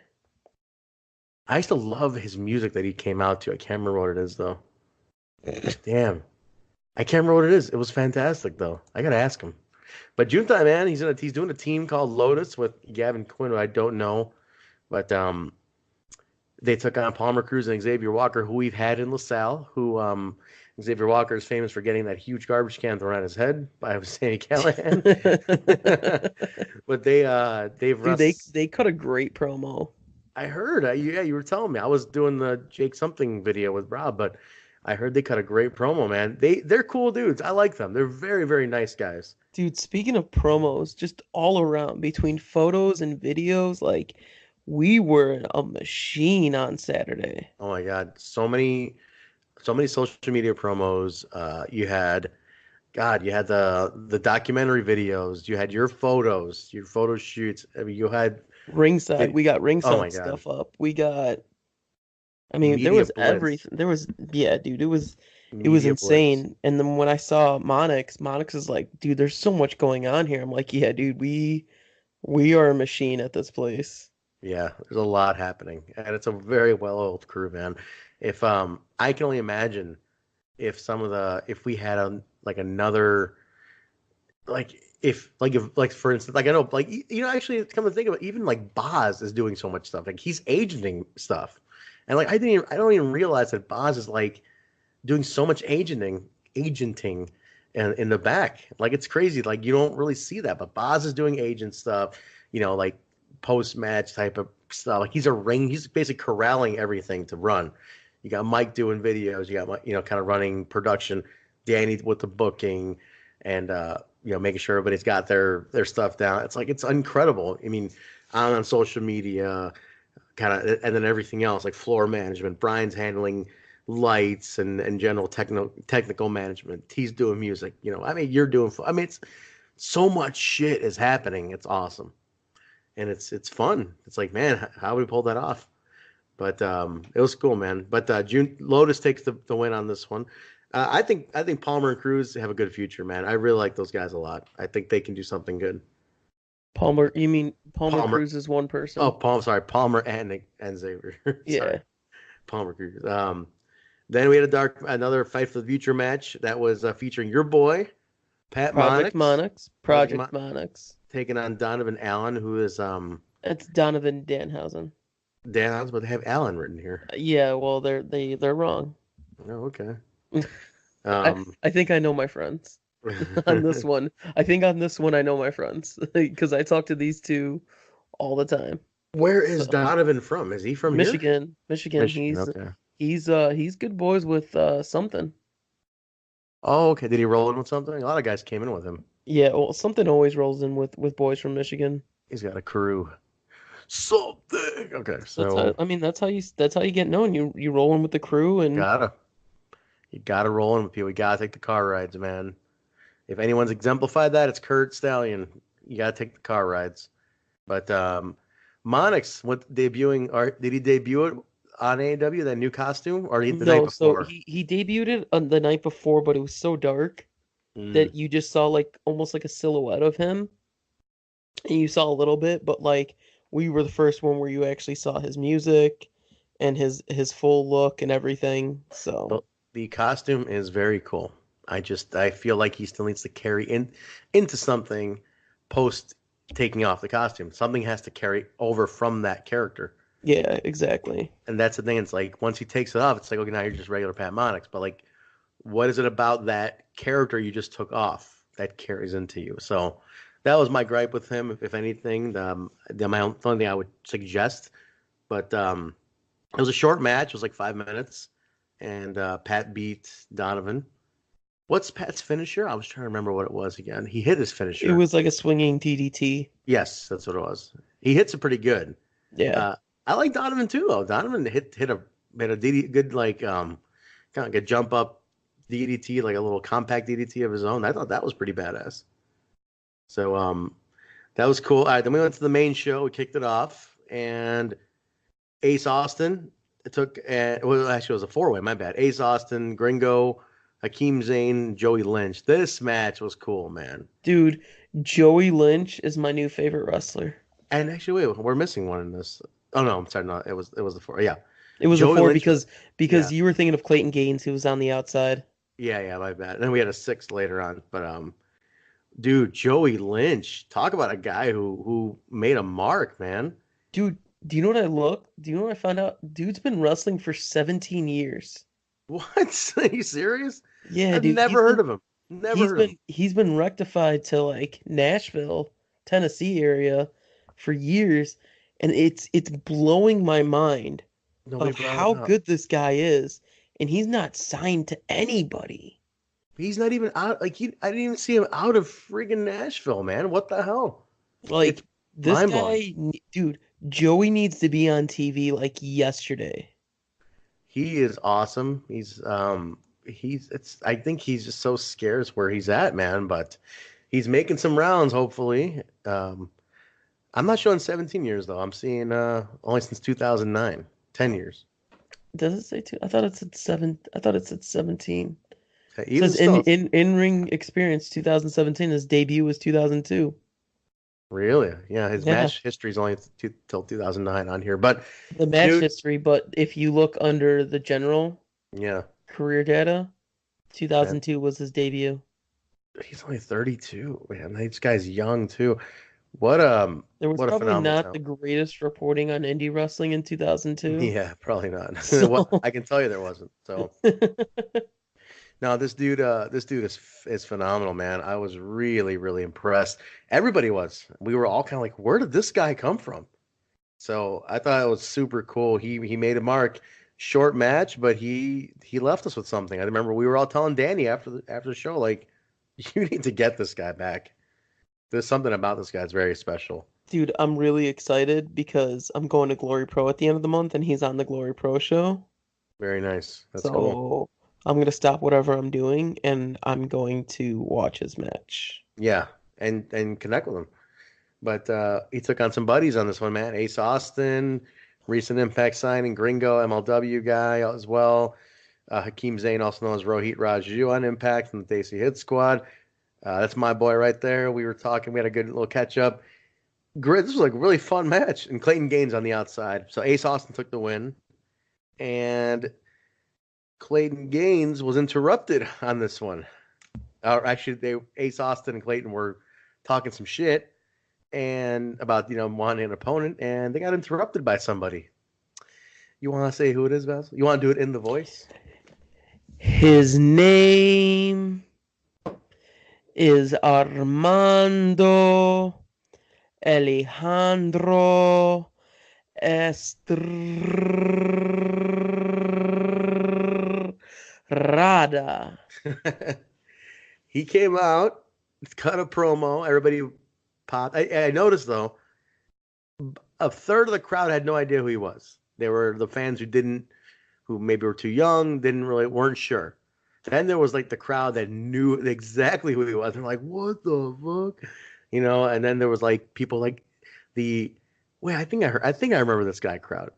I used to love his music that he came out to. I can't remember what it is though. Damn. I can't remember what it is. It was fantastic though. I gotta ask him. But Juntai, man, he's doing a team called Lotus with Gavin Quinn, who I don't know. But they took on Palmer Cruz and Xavier Walker, who we've had in LaSalle, who Xavier Walker is famous for getting that huge garbage can thrown at his head by Sami Callihan. But they've Dude, wrestled. they cut a great promo. I heard. Yeah, you were telling me. I was doing the Jake something video with Rob, but I heard they cut a great promo, man. They're cool dudes. I like them. They're very, very nice guys. Dude, speaking of promos, just all around between photos and videos, like we were a machine on Saturday. Oh my God, so many social media promos. You had the documentary videos. You had your photos, your photo shoots. I mean, you had Ringside, we got oh my ringside God, stuff up. I mean, there media was blitz, everything. Yeah, dude, it was media blitz. insane. And then when I saw Monix is like, dude, there's so much going on here. I'm like, yeah, dude, we are a machine at this place. Yeah, there's a lot happening, and it's a very well-oiled crew, man. If I can only imagine if we had like another if for instance like I know like actually come to think of it, even like Boz is doing so much stuff, like he's agenting stuff, and like I don't even realize that Boz is like doing so much agenting in the back. Like it's crazy. Like you don't really see that, but Boz is doing agent stuff. Like post match type of stuff. Like he's basically corralling everything to run. You got Mike doing videos. You got Mike, kind of running production. Danny with the booking, and making sure everybody's got their stuff down. It's like it's incredible. I mean, on social media, kind of, and then everything else like floor management. Brian's handling lights and general technical management. He's doing music. I mean, you're doing. I mean, it's so much shit is happening. It's awesome, and it's fun. It's like, man, how we pulled that off? But it was cool, man. But Lotus takes the win on this one. I think Palmer and Cruz have a good future, man. I really like those guys a lot. I think they can do something good. Palmer, you mean Palmer Palmer. Cruz is one Oh, person? Sorry, Palmer and Xavier. Sorry, Yeah. Palmer Cruz. Then we had another Fight for the Future match that was featuring your boy Pat Project Monix, Monix. Project Monix. taking on Donovan Allen, who is That's Donovan Danhausen. Dan Allen, but they have Allen written here. Yeah, well they're wrong. Oh, okay. I Um, I think I know my friends on this one. I think on this one I know my friends because I talk to these two all the time. where is So Donovan from? Is he from here? Michigan. Michigan. Okay. He's good boys with something. Oh, okay. Did he roll in with something? A lot of guys came in with him. Yeah, well something always rolls in with boys from Michigan. He's got a crew. Something. Okay, That's how so I mean that's how you get known. You roll in with the crew and gotta You got to roll in with people. You got to take the car rides, man. If anyone's exemplified that, it's Kurt Stallion. You got to take the car rides. But Monix, what debuting? Or did he debut it on AAW, that new costume, or the night No, so before? he debuted it on the night before, but it was so dark Mm. that you just saw like almost like a silhouette of him, and you saw a little bit, but like we were the first one where you actually saw his music and his full look and everything. So But the costume is very cool. I feel like he still needs to carry into something post taking off the costume. Something has to carry over from that character. yeah, exactly. And that's the thing. It's like once he takes it off, it's like, okay, now you're just regular Pat Monix. But like, what is it about that character you just took off that carries into you? So that was my gripe with him, if anything. My only thing I would suggest, but it was a short match. It was like 5 minutes, and Pat beat Donovan. What's Pat's finisher? I was trying to remember what it was again. He hit his It finisher. was like a swinging DDT. Yes, that's what it was. He hits it pretty good. Yeah. Uh, I like Donovan too, though. Donovan hit a good like kind of like a jump up DDT, like a little compact DDT of his own. I thought that was pretty badass. So that was cool. All right, then we went to the main show. We kicked it off, and Ace Austin. It took well, actually, it was a four-way. My bad. Ace Austin, Gringo, Hakeem Zane, Joey Lynch. This match was cool, man. Dude, Joey Lynch is my new favorite wrestler. And actually, wait, we're missing one in this. Oh no, I'm sorry. No, it was the four. Yeah, It was a Joey four Lynch. because Yeah, you were thinking of Clayton Gaines, who was on the outside. yeah. My bad. And then we had a six later on. But dude, Joey Lynch. Talk about a guy who made a mark, man. Dude, do you know what I look? Do you know what I found out? Dude's been wrestling for 17 years. What? Are you serious? Yeah, I've dude, never heard of him. Never he's heard of him. been rectified to like Nashville, Tennessee area for years, and it's blowing my mind Nobody of brought it how up. good this guy is, and he's not signed to anybody. He's not even out. Like I didn't even see him out of friggin' Nashville, man. What the hell? It's Like this mind blowing. guy, dude, Joey needs to be on TV like yesterday. He is awesome. He's it's I think he's just so scarce where he's at, man, but he's making some rounds, hopefully. I'm not showing 17 years though. I'm seeing only since 2009. 10 years. Does it say two? I thought it said seven. I thought it said 17. It Even says in still, ring experience 2017. His debut was 2002. really. Yeah, his Yeah, match history is only till 2009 on here. But the match dude, history. But if you look under the general yeah, career data, that 2002 was his debut. he's only 32. Man, this guy's young too. There was What a probably phenomenal not the talent. greatest reporting on indie wrestling in 2002. Yeah, probably not. So, What I can tell you there wasn't. So no, this dude is phenomenal, man. I was really, really impressed. Everybody was. We were all kind of like, where did this guy come from? So I thought it was super cool. He made a mark. Short match, but he left us with something. I remember we were all telling Danny after the show, like, you need to get this guy back. There's something about this guy that's very special. dude, I'm really excited because I'm going to Glory Pro at the end of the month and he's on the Glory Pro show. Very nice. That's cool. So I'm gonna stop whatever I'm doing and I'm going to watch his match. Yeah, and connect with him. But he took on some buddies on this one, man. Ace Austin, recent Impact signing, Gringo, MLW guy as well. Hakeem Zane, also known as Rohit Raju on Impact from the Dacey Hit Squad. That's my boy right there. We were talking. We had a good little catch up. Great. This was like a really fun match. And Clayton Gaines on the outside. So Ace Austin took the win. And Clayton Gaines was interrupted on this one. Actually, Ace Austin and Clayton were talking some shit and about wanting an opponent, and they got interrupted by somebody. You want to say who it is, Basil? You want to do it in the voice? His name is Armando Alejandro Estrada. He came out, cut a promo. Everybody popped. I noticed though, a third of the crowd had no idea who he was. They were the fans who maybe were too young, weren't sure. Then there was like the crowd that knew exactly who he was. They're like, "What the fuck?" And then there was like people like the wait, I think I remember this guy crowd.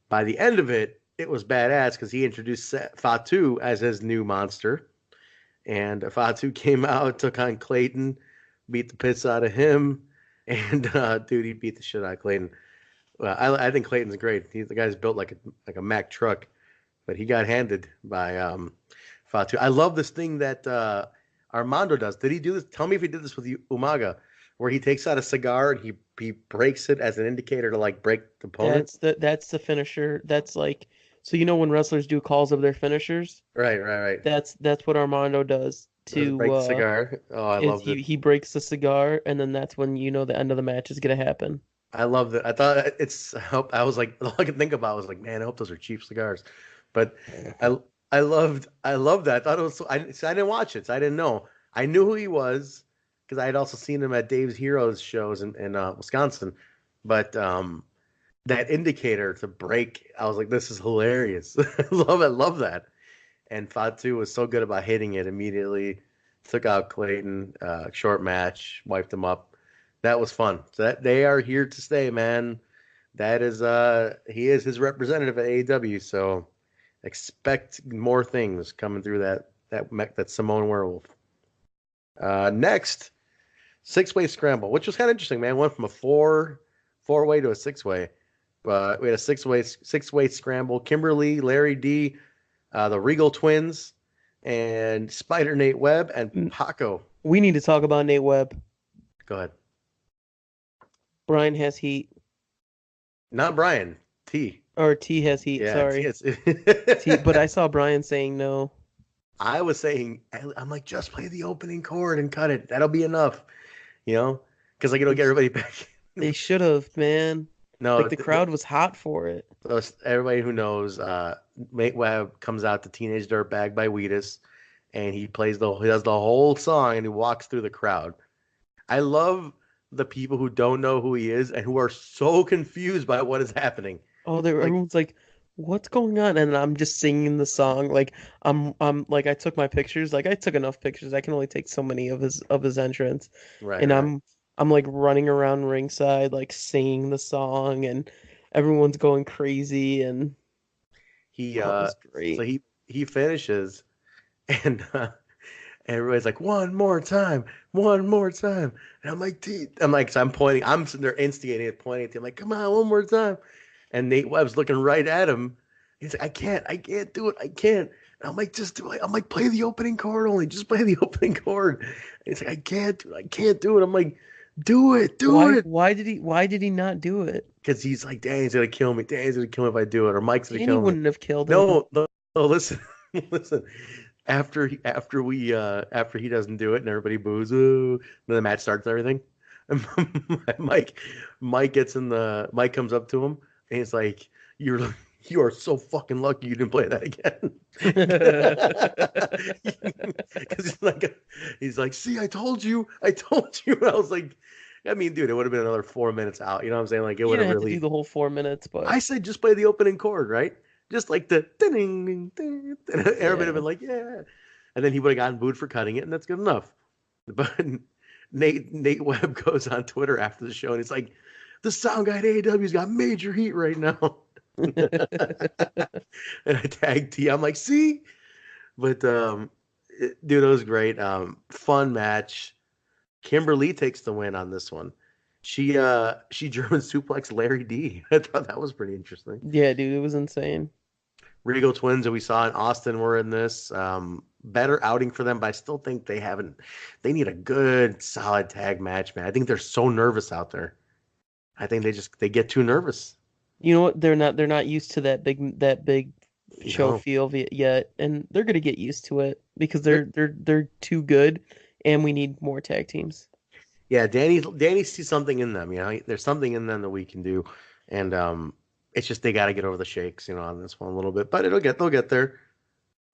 By the end of it, it was badass because he introduced Fatu as his new monster, and Fatu came out, took on Clayton, beat the piss out of him, and dude, he beat the shit out of Clayton. Well, I think Clayton's great. The guy's built like a Mack truck, but he got handed by Fatu. I love this thing that Armando does. Did he do this? Tell me if he did this with Umaga, where he takes out a cigar and he breaks it as an indicator to like break the opponent. That's the finisher. That's like, so when wrestlers do calls of their finishers, Right. that's what Armando does Does it break to the cigar? Oh, I is loved he it. he breaks the cigar, and then that's when the end of the match is gonna happen. I loved it. I thought I hope I was like all I could think about was like, man, I hope those are cheap cigars. But I loved that. I thought it was so I didn't watch it, so I didn't know. I knew who he was because I had also seen him at Dave's Heroes shows in Wisconsin. But that indicator to break, I was like, this is hilarious. I love that. And Fatu was so good about hitting it immediately. Took out Clayton, short match, wiped him up. That was fun. So they are here to stay, man. That is he is his representative at AAW, so expect more things coming through that Simone Werewolf. Next, six-way scramble, which was kind of interesting, man. Went from a four-way to a six-way. But we had a six-way scramble. Kimberly, Larry D, the Regal Twins, and Spider Nate Webb and Mm, Paco. We need to talk about Nate Webb. Go ahead. Brian has heat, Not Brian. T. or T has heat. Yeah, T. Sorry, It's T. But I saw Brian saying no. I was saying, I'm like, just play the opening chord and cut it. That'll be enough, you know, because like it'll They, get everybody back. they should have, man. No, Like the crowd was hot for it. everybody who knows, Nate Webb comes out to "Teenage Dirtbag" by Wheatus, and he does the whole song, and he walks through the crowd. I love the people who don't know who he is and who are so confused by what is happening. Oh, Like, everyone's like, "What's going on?" And I'm just singing the song. Like I'm like I took my pictures. Like I took enough pictures. I can only take so many of his entrance, right, and right. I'm like running around ringside, like singing the song, and everyone's going crazy, and He oh, it was so great. he finishes, and everybody's like, one more time. And I'm like, I'm like, so I'm pointing, I'm sitting there instigating it, pointing at him, like, come on, one more time. And Nate Webb's looking right at him. He's like, I can't do it, I can't. And I'm like, just do it. I'm like, play the opening chord only, just play the opening chord. And he's like, I can't do it. I'm like, do Why it. why did he not do it? Because he's like, Danny's gonna kill me. Danny's gonna kill me if I do it, or Mike's gonna Danny kill me. wouldn't have killed him. No, no, no, listen, listen. After he doesn't do it and everybody boos, ooh, then the match starts and everything. Mike Mike comes up to him and he's like, you are so fucking lucky you didn't play that again. Because he's like, see, I told you. And I was like, I mean, dude, it would have been another 4 minutes out. You know what I'm saying? Like it You would didn't have have to do really. the whole 4 minutes, but I said just play the opening chord, right? Just like the ding, ding, ding, ding. Everybody would have yeah. been like, yeah. And then he would have gotten booed for cutting it, and that's good enough. But Nate Webb goes on Twitter after the show, and he's like, the sound guy at AEW's got major heat right now. And I tagged T. I'm like, see? But dude, it was great. Fun match. Kimberly takes the win on this one. She German suplex Larry D. I thought that was pretty interesting. Yeah, dude, it was insane. Regal Twins that we saw in Austin were in this. Better outing for them, but I still think they haven't. They need a good, solid tag match, man. I think they're so nervous out there. I think they get too nervous. You know what? They're not used to that big show No, feel yet, and they're gonna get used to it because they're they're too good, and we need more tag teams. yeah. Danny sees something in them. There's something in them that we can do, and it's just they got to get over the shakes, on this one a little bit. But they'll get there.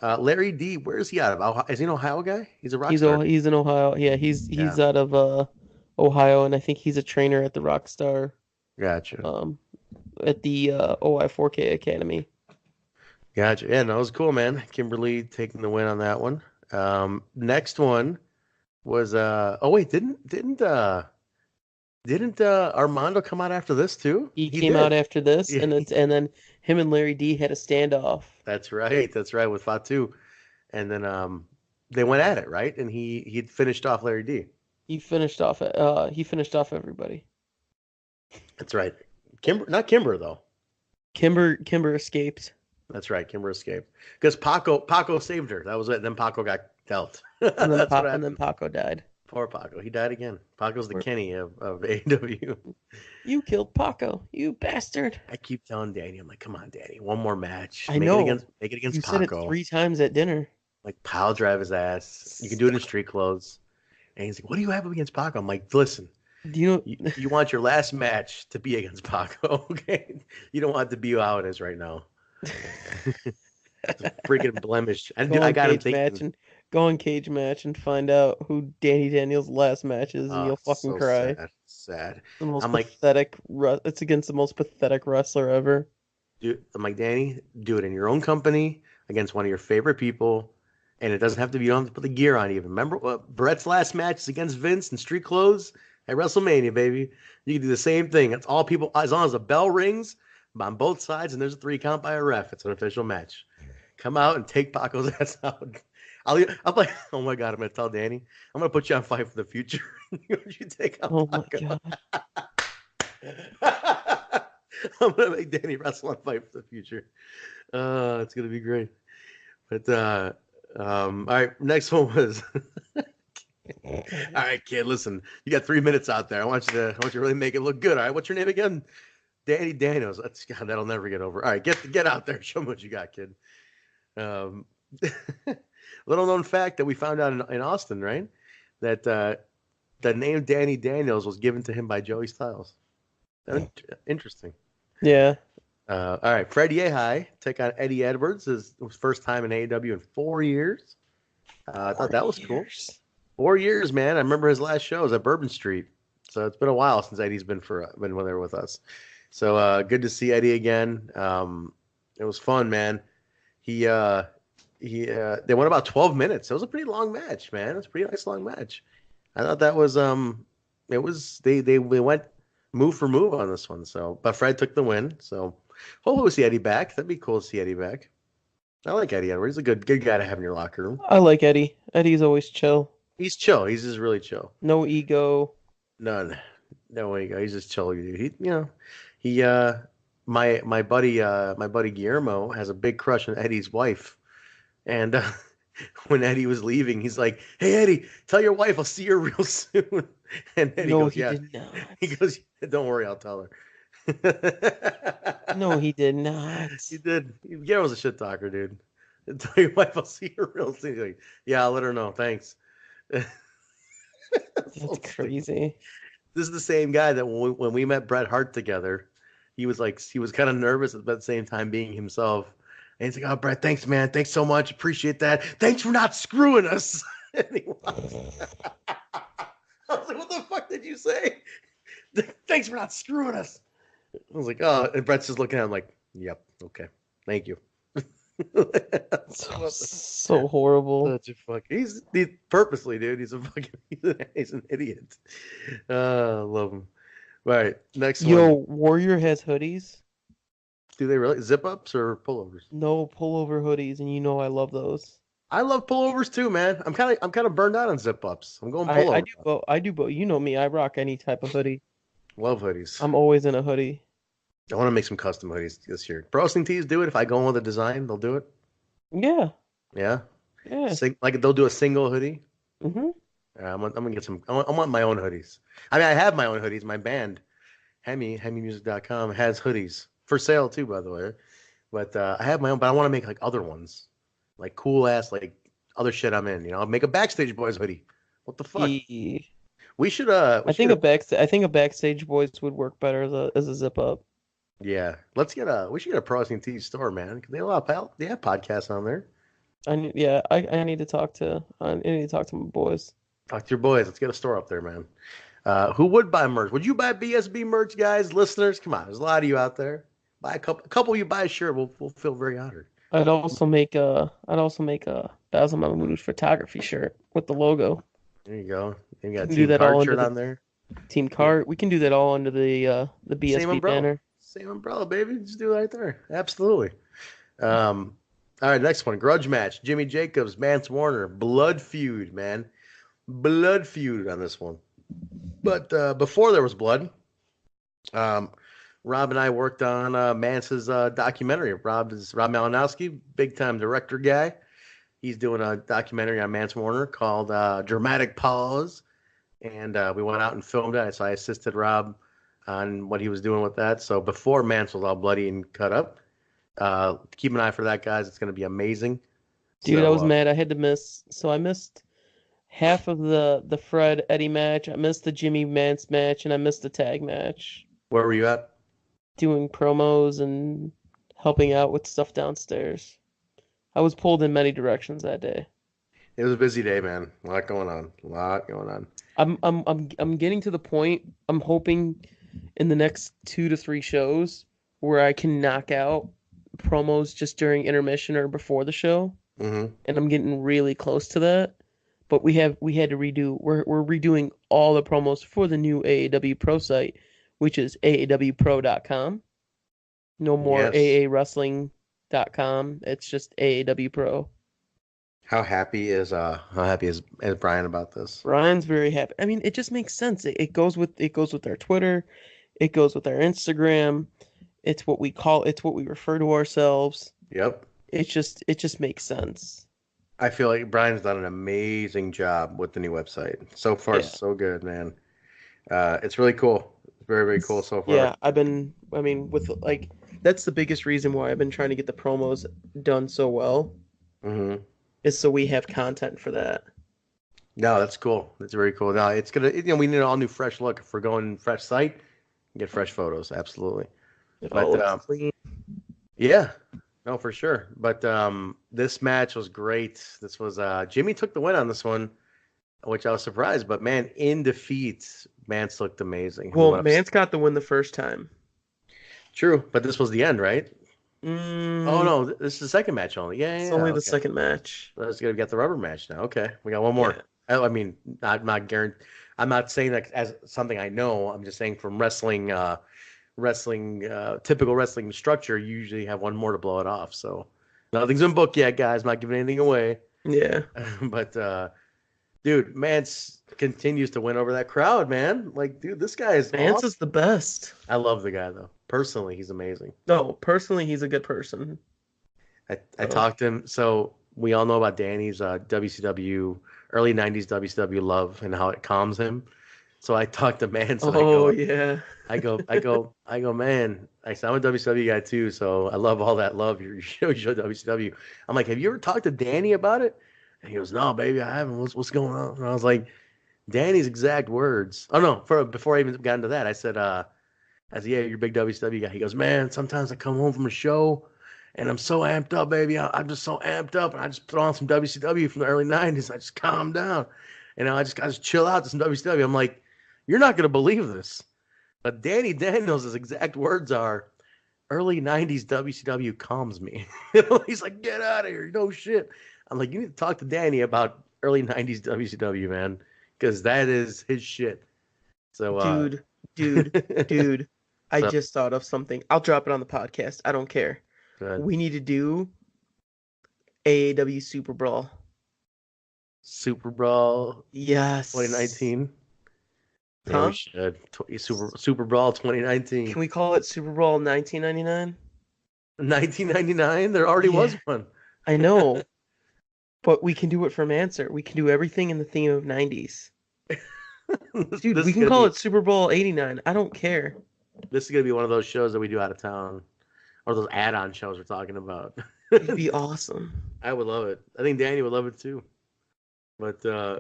Larry D, where is he out of? Is he an Ohio guy? He's a rock star. He's in Ohio. Yeah, Yeah, he's out of Ohio, and I think he's a trainer at the Rockstar gotcha. um at the OI4K Academy. Gotcha. Yeah, no, it was cool, man. Kimberly taking the win on that one. Next one was oh wait, didn't Armando come out after this too? He He came out did. after this, Yeah, and then him and Larry D had a standoff. that's right. That's right with Fatu. And then they went at it, right? And he'd finished off Larry D. He finished off everybody. That's right. Kimber, not Kimber though. Kimber escaped, That's right. Kimber escaped because Paco saved her. That was it. Then Paco got dealt. and then That's what And then happened. Paco died. Poor Paco. He died again. Paco's the Poor- Kenny of AAW. You killed Paco, you bastard! I keep telling Danny, I'm like, come on, Danny, one more match. I know. Make it You against said it Paco. 3 times at dinner. Like pile drive his ass. You can do it in street clothes. And he's like, what do you have against Paco? I'm like, listen, Do you you want your last match to be against Paco, okay? You don't want it to be how it is right now. It's a freaking blemish. go I on got him cage match thinking, and go on cage match and find out who Danny Daniels' last match is, and oh, you'll fucking so cry. sad, sad. The most I'm like, pathetic. It's against the most pathetic wrestler ever. Danny, do it in your own company against one of your favorite people. And it doesn't have to be, you don't have to put the gear on even. Remember what Brett's last match is against Vince in street clothes at WrestleMania, baby. You can do the same thing. That's all people, as long as the bell rings on both sides and there's a 3 count by a ref, it's an official match. Come out and take Paco's ass out. I'm like, oh my God, I'm going to tell Danny, I'm going to put you on Fight for the Future. You take out Oh my Paco. god. I'm going to make Danny wrestle on Fight for the Future. It's going to be great. But, all right, next one was all right, kid. Listen, you got 3 minutes out there. I want you to really make it look good. All right, what's your name again? Danny Daniels. God, that'll never get over. All right, get out there. Show me what you got, kid. Um, little known fact that we found out in Austin, right? That the name Danny Daniels was given to him by Joey Styles. Interesting. Yeah. All right, Fred Yehai take on Eddie Edwards. His first time in AEW in 4 years. I thought that was cool. 4 years, man. I remember his last show was at Bourbon Street. So it's been a while since Eddie's been there with us. So good to see Eddie again. It was fun, man. They went about 12 minutes. It was a pretty long match, man. It was a pretty nice long match. I thought that was they went move for move on this one. So but Fred took the win. So hopefully we'll see Eddie back. That'd be cool to see Eddie back. I like Eddie Edwards. He's a good guy to have in your locker room. I like Eddie. Eddie's always chill. He's chill. He's just really chill. No ego. None. No ego. He's just chill, dude. My buddy Guillermo has a big crush on Eddie's wife, and when Eddie was leaving, he's like, "Hey Eddie, tell your wife I'll see her real soon." And Eddie No, goes, he "Yeah." did not. He goes, "Don't worry, I'll tell her." No, he did not. He did. Guillermo's a shit talker, dude. Tell your wife I'll see her real soon. He's like, yeah, I'll let her know. Thanks. That's crazy. This is the same guy that when we met Bret Hart together, he was kind of nervous at the same time being himself. And he's like, "Oh, Bret, thanks, man. Thanks so much. Appreciate that. Thanks for not screwing us." And he was. I was like, "What the fuck did you say?" "Thanks for not screwing us." I was like, "Oh," and Bret's just looking at him like, "Yep, okay, thank you." So horrible. Such a fuck. He's purposely, dude. He's an idiot. Love him. All right, next Yo, one. Warrior has hoodies. Do they really zip ups or pullovers? No pullover hoodies, and you know I love those. I love pullovers too, man. I'm kind of burned out on zip ups. I'm going pullover. I do both. I do both. You know me. I rock any type of hoodie. Love hoodies. I'm always in a hoodie. I want to make some custom hoodies this year. Pro Wrestling Tees do it. If I go in with a design, they'll do it. Yeah. Yeah. Yeah. Like they'll do a single hoodie. Mm-hmm. I'm gonna get some. I want my own hoodies. I mean, I have my own hoodies. My band, hemimusic.com, has hoodies for sale too, by the way. But I have my own. But I want to make like other ones, like cool ass, like other shit I'm in. I'll make a Backstage Boys hoodie. What the fuck? We should. I think a Backstage Boys would work better as a zip up. Yeah, we should get a Pro Wrestling Tees store, man. Because they have podcasts on there. I need to talk to my boys. Talk to your boys. Let's get a store up there, man. Who would buy merch? Would you buy BSB merch, guys, listeners? Come on, there's a lot of you out there. Buy a couple. You buy a shirt, we'll feel very honored. I'd also make a Basil Mahmood photography shirt with the logo. There you go. You got We a can do team that all card under shirt the on there. team Yeah. cart. We can do that all under the Same BSB umbrella. banner. Same umbrella, baby. Just do it right there. Absolutely. Um, all right, next one. Grudge match. Jimmy Jacobs, Mance Warner. Blood feud, man. Blood feud on this one. But before there was blood, um, Rob and I worked on Mance's documentary. Rob Malinowski, big time director guy. He's doing a documentary on Mance Warner called Dramatic Pause. And we went out and filmed it. So I assisted Rob on what he was doing with that. So before Mance was all bloody and cut up, keep an eye for that, guys. It's going to be amazing. Dude, I So was mad. I had to miss. So I missed half of the Fred Eddie match. I missed the Jimmy Mance match, and I missed the tag match. where were you at? Doing promos and helping out with stuff downstairs. I was pulled in many directions that day. It was a busy day, man. A lot going on. A lot going on. I'm getting to the point. I'm hoping in the next 2 to 3 shows where I can knock out promos just during intermission or before the show, Hmm. and I'm getting really close to that. But we had to redo. We're redoing all the promos for the new AAW Pro site, which is aawpro.com. No more Yes. aawwrestling.com. It's just AAW Pro. How happy is Brian about this? Ryan's very happy. I mean, it just makes sense. It goes with our Twitter, it goes with our Instagram. It's what we call. It's what we refer to ourselves. Yep. It just makes sense. I feel like Brian's done an amazing job with the new website. So far, Yeah. so good, man. It's really cool. It's very, very cool so far. Yeah, I've been. I mean, with like that's the biggest reason why I've been trying to get the promos done so well Hmm. is so we have content for that. No, that's cool. That's very cool. No, it's gonna. We need an all new, fresh look. If we're going fresh site, get fresh photos. Absolutely. It all But looks clean. yeah, no, for sure. But this match was great. This was Jimmy took the win on this one, which I was surprised. But man, in defeat, Mance looked amazing. He Well, went up. Mance got the win the first time. True, but this was the end, right? Oh Mm, no, this is the second match only. Yeah, yeah, it's yeah. only the Okay, second match. let's get the rubber match now. Okay, we got one more. Yeah. I mean, not guaranteed. I'm not saying that as something I know. I'm just saying from typical wrestling structure, you usually have one more to blow it off. So nothing's been booked yet, guys. I'm not giving anything away. Yeah. But dude, Mance continues to win over that crowd, man. Like, dude, this guy is Mance awesome. is the best. I love the guy though. Personally, he's amazing. No, personally, he's a good person. I So, talked to him. So we all know about Danny's WCW early '90s WCW love and how it calms him. So I talked to Mance and oh yeah. I go, man. I said, I'm a WCW guy too, so I love all that love you show WCW. I'm like, have you ever talked to Danny about it? And he goes, no, baby, I haven't. What's going on? And I was like, Danny's exact words. Oh no, before I even got into that, I said, yeah, you're a big WCW guy. He goes, man, sometimes I come home from a show and I'm so amped up, baby. I'm just so amped up, and I just put on some WCW from the early '90s. I just calm down, I just chill out to some WCW. I'm like, you're not gonna believe this, but Danny Daniels' exact words are, "Early '90s WCW calms me." He's like, get out of here, no shit. I'm like, you need to talk to Danny about early '90s WCW, man, because that is his shit. So, Dude, dude, dude. I so just thought of something. I'll drop it on the podcast. I don't care. good. We need to do AAW Super Brawl. Super Brawl Yes. 2019. Yeah, we Huh? should. Super Brawl 2019. Can we call it Super Brawl 1999? 1999? There already was Yeah, one. I know, but we can do it from Answer. We can do everything in the theme of 90s. Dude, This we is can gonna call be it Super Bowl 89. I don't care. one of those shows that we do out of town, or those add-on shows we're talking about. It'd be awesome. I would love it. I think Danny would love it too. But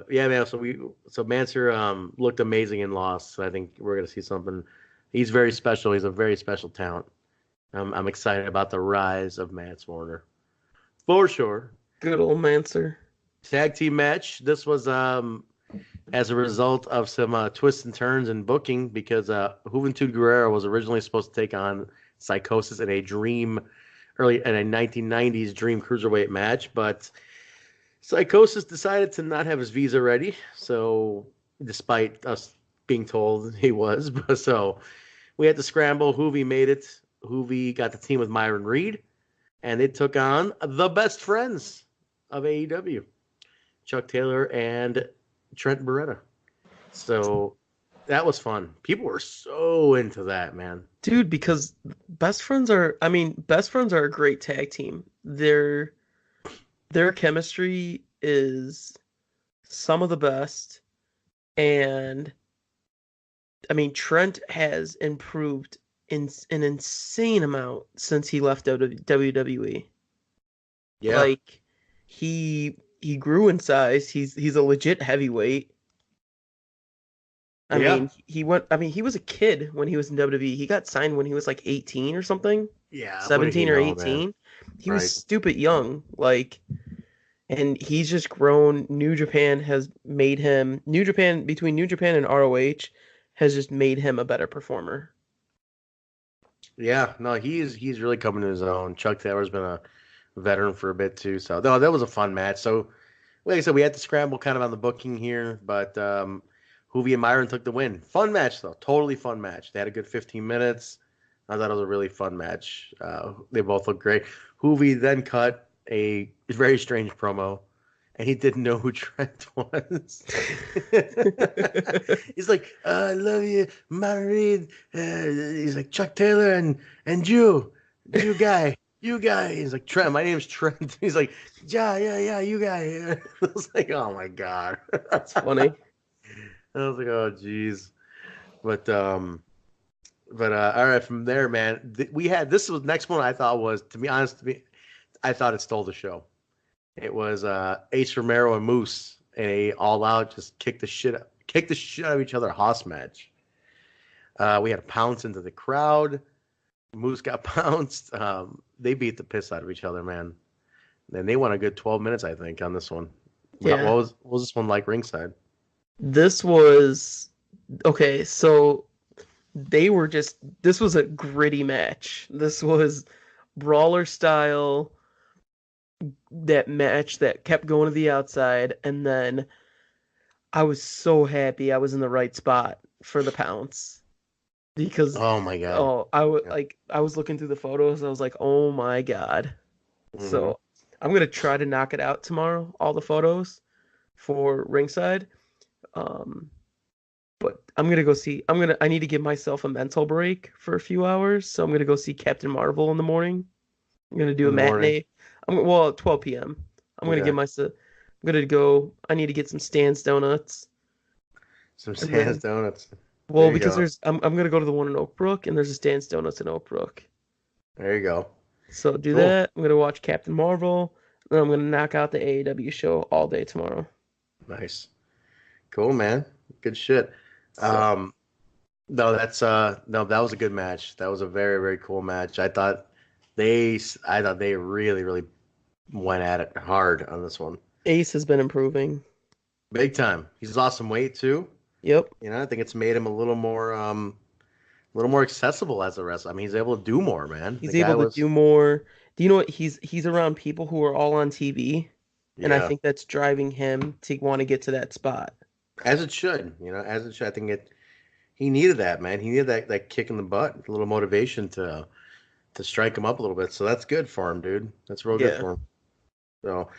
yeah, man. So Manser looked amazing in Lost. So I think we're gonna see something. He's very special. He's a very special talent. I'm excited about the rise of Mance Warner for sure. Good old Manser. Tag team match. This was as a result of some twists and turns in booking because Juventud Guerrero was originally supposed to take on Psychosis in a dream early in a 1990s Dream Cruiserweight match, but Psychosis decided to not have his visa ready. So, despite us being told he was, so we had to scramble. Hoovy made it. Hoovy got the team with Myron Reed, and they took on the best friends of AEW, Chuck Taylor and Trent Beretta. So that was fun. People were so into that, man. Dude, because best friends are a great tag team. Their chemistry is some of the best, and I mean Trent has improved in an insane amount since he left WWE. Yeah. Like he grew in size. He's a legit heavyweight. I Yeah. mean, he was a kid when he was in WWE. He got signed when he was like 18 or something, Yeah. What did he 17 or know, man? 18. He was Right. stupid young, like, and he's just grown. New Japan, between New Japan and ROH has just made him a better performer. Yeah. No, he's really coming to his own. Chuck Taylor's been a veteran for a bit too. So no, that was a fun match. So like I said, we had to scramble kind of on the booking here, but Hoovy and Myron took the win. Fun match though, totally fun match. They had a good 15 minutes. I thought it was a really fun match. They both looked great. Hoovy then cut a very strange promo, and he didn't know who Trent was. He's like, "I love you, Myron." He's like Chuck Taylor and Jew guy. You guy. He's like, Trent, my name's Trent. He's like, yeah, you guy. I was like, oh my God. It's funny. I was like, oh geez. But all right, from there, man, we had this was next one I thought was, to be honest, I thought it stole the show. It was Ace Romero and Moose in a all out just kick the shit out of each other Haas match. We had a pounce into the crowd. Moose got pounced. They beat the piss out of each other, man. And they won a good 12 minutes, I think, on this one. Yeah. What was this one like ringside? This was okay, so this was a gritty match. This was brawler style, that match that kept going to the outside, and then I was so happy I was in the right spot for the pounce because Oh my God. Yeah. I was looking through the photos, I was like, oh my God. Mm-hmm. So I'm gonna try to knock it out tomorrow, all the photos for ringside. Um, but I need to give myself a mental break for a few hours, so I'm gonna go see Captain Marvel in the morning. I'm gonna do In a the morning. matinee. Well, at 12 p.m. Okay. I'm gonna go. I need to get some Stan's donuts, Some and Sam's then Donuts. well, There you because go. I'm gonna go to the one in Oak Brook, and there's a Stan's Donuts in Oak Brook. There you go. So do Cool. that. I'm gonna watch Captain Marvel, and then I'm gonna knock out the AAW show all day tomorrow. Nice. Cool, man. Good shit. So Um, no, that was a good match. That was a very, very cool match. I thought they really, really went at it hard on this one. Ace has been improving. Big time. He's lost some weight too. Yep. I think it's made him a little more accessible as a wrestler. I mean, he's able to do more, man. The He's guy able to was, do more. Do you know what? He's around people who are all on TV, and I yeah, think that's driving him to want to get to that spot. as it should, as it should. I think he needed that, man. He needed that kick in the butt, a little motivation to strike him up a little bit. So that's good for him, dude. That's real good Yeah. for him. So,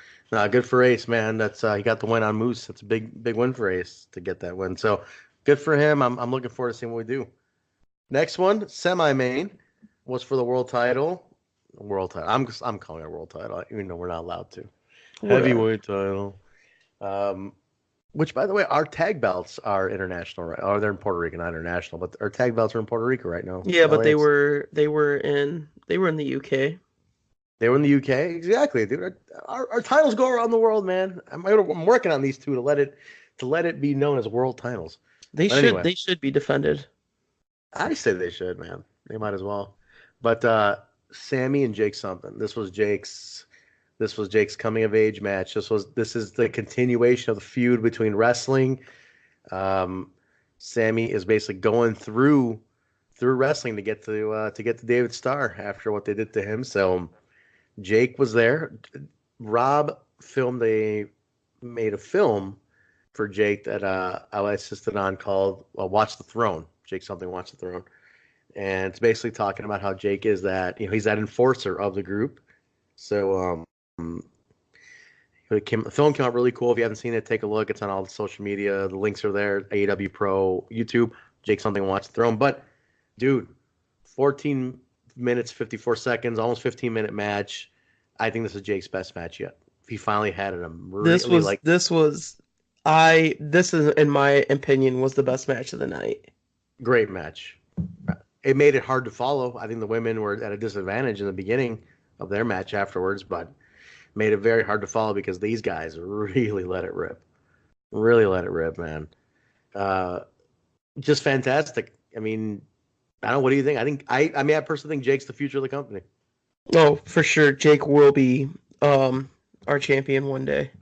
good for Ace, man. That's he got the win on Moose. That's a big win for Ace to get that win. So good for him. I'm looking forward to seeing what we do. Next one, semi-main, was for the world title. World title. I'm calling it a world title, even though we're not allowed to. Whatever. Heavyweight title. Um, which, by the way, our tag belts are international, right? Oh, they're in Puerto Rico, not international, but our tag belts are in Puerto Rico right now. Yeah, but LAX. they were in the UK. They were in the UK, exactly, dude. Our titles go around the world, man. I'm working on these two to let it be known as world titles. But anyway, They should be defended. I say they should, man. They might as well. But Sami and Jake something. This was Jake's coming of age match. This is the continuation of the feud between wrestling. Sami is basically going through wrestling to get to David Starr after what they did to him. So Jake was there. Rob made a film for Jake that I assisted on called Watch the Throne. Jake something Watch the Throne. And it's basically talking about how Jake is that, he's that enforcer of the group. So the film came out really cool. If you haven't seen it, take a look. It's on all the social media. The links are there. AAW Pro, YouTube, Jake something Watch the Throne. But, dude, 14 minutes, 54 seconds, almost 15-minute match. I think this is Jake's best match yet. He finally had it. I'm really this is, in my opinion, was the best match of the night. Great match. It made it hard to follow. I think the women were at a disadvantage in the beginning of their match afterwards, but made it very hard to follow because these guys really let it rip. Really let it rip, man. Just fantastic. I mean, I don't know. What do you think? I personally think Jake's the future of the company. Oh, for sure. Jake will be our champion one day.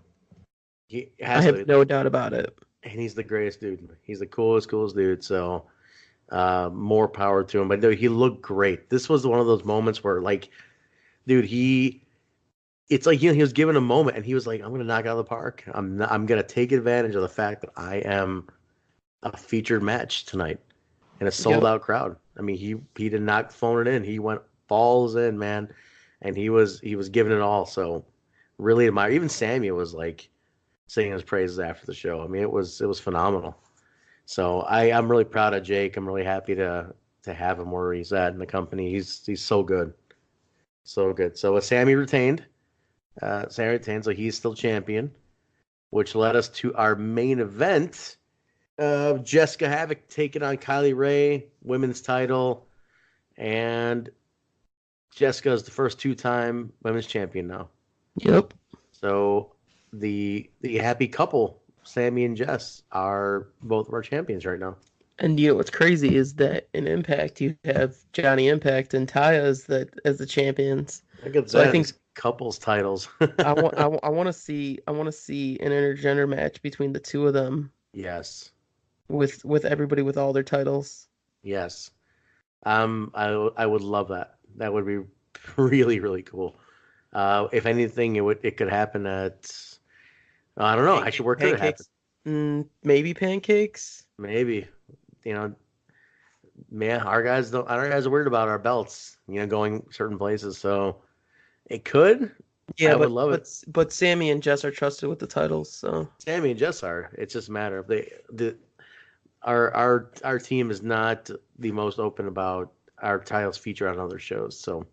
I have no doubt about it. And he's the greatest dude. He's the coolest dude. So more power to him. But dude, he looked great. This was one of those moments where, like, dude, it's like he was given a moment and he was like, I'm going to knock it out of the park. I'm going to take advantage of the fact that I am a featured match tonight in a sold out crowd. I mean, he did not phone it in. He went balls in, man. And he was giving it all. So really admire. Even Sami was like singing his praises after the show. I mean, it was phenomenal. So I'm really proud of Jake. I'm really happy to have him where he's at in the company. He's so good. So good. So Sami retained. So he's still champion, which led us to our main event of Jessicka Havok taking on Kylie Rae, women's title, and Jessicka is the first 2-time women's champion now. Yep. So the happy couple, Sami and Jess, are both of our champions right now. And you know what's crazy is that in Impact you have Johnny Impact and Taya as the champions. So I think couples titles. I want to see an intergender match between the two of them. Yes. With everybody with all their titles. Yes. I would love that. That would be really, really cool. If anything, it could happen at, I don't know. Actually, where could it happen? Maybe Pancakes. Maybe. Man, our guys are worried about our belts, going certain places. So it could. Yeah, I would love it. But Sami and Jess are trusted with the titles, so Sami and Jess are. It's just a matter of our team is not the most open about our titles feature on other shows, so,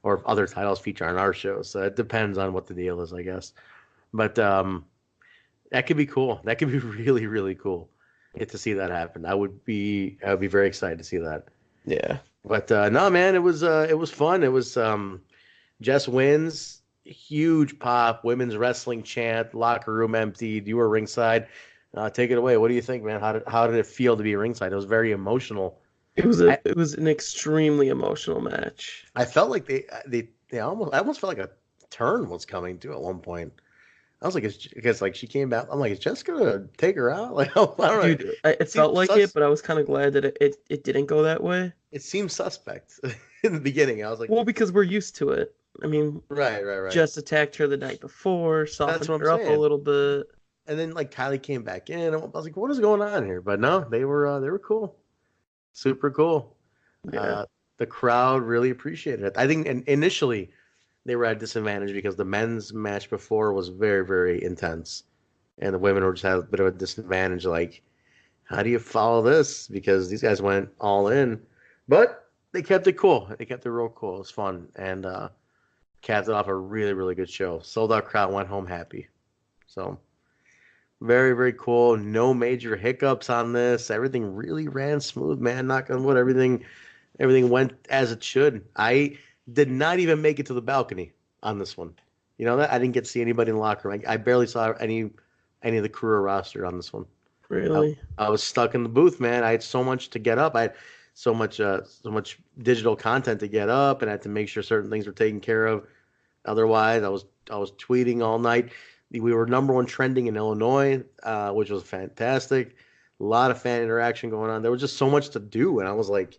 or other titles feature on our shows. So it depends on what the deal is, I guess. But that could be cool. That could be really, really cool. Get to see that happen. I would be very excited to see that. Yeah. But no, man, it was fun. It was Jess wins, huge pop, women's wrestling chant, locker room emptied. You were ringside. Take it away. What do you think, man? How did it feel to be ringside? It was very emotional. It was an extremely emotional match. I felt like I almost felt like a turn was coming too at one point. I was like, because like she came back. I'm like, is Jess gonna take her out? Like, I don't know. Dude, it felt like it, but I was kind of glad that it didn't go that way. It seemed suspect in the beginning. I was like, well, because we're used to it. I mean, right. Jess attacked her the night before, softened her up a little bit, and then like Kylie came back in. I was like, what is going on here? But no, they were cool, super cool. Yeah. The crowd really appreciated it. I think initially they were at a disadvantage because the men's match before was very, very intense, and the women were just had a bit of a disadvantage. Like, how do you follow this? Because these guys went all in, but they kept it cool. They kept it real cool. It was fun, and capped it off a really, really good show. Sold out crowd, went home happy. So very, very cool. No major hiccups on this. Everything really ran smooth, man. Knock on wood. Everything went as it should. I did not even make it to the balcony on this one. You know that? I didn't get to see anybody in the locker room. I barely saw any of the crew or roster on this one. Really? I was stuck in the booth, man. I had so much to get up. I had so much digital content to get up, and I had to make sure certain things were taken care of. Otherwise, I was tweeting all night. We were #1 trending in Illinois, which was fantastic. A lot of fan interaction going on. There was just so much to do, and I was like,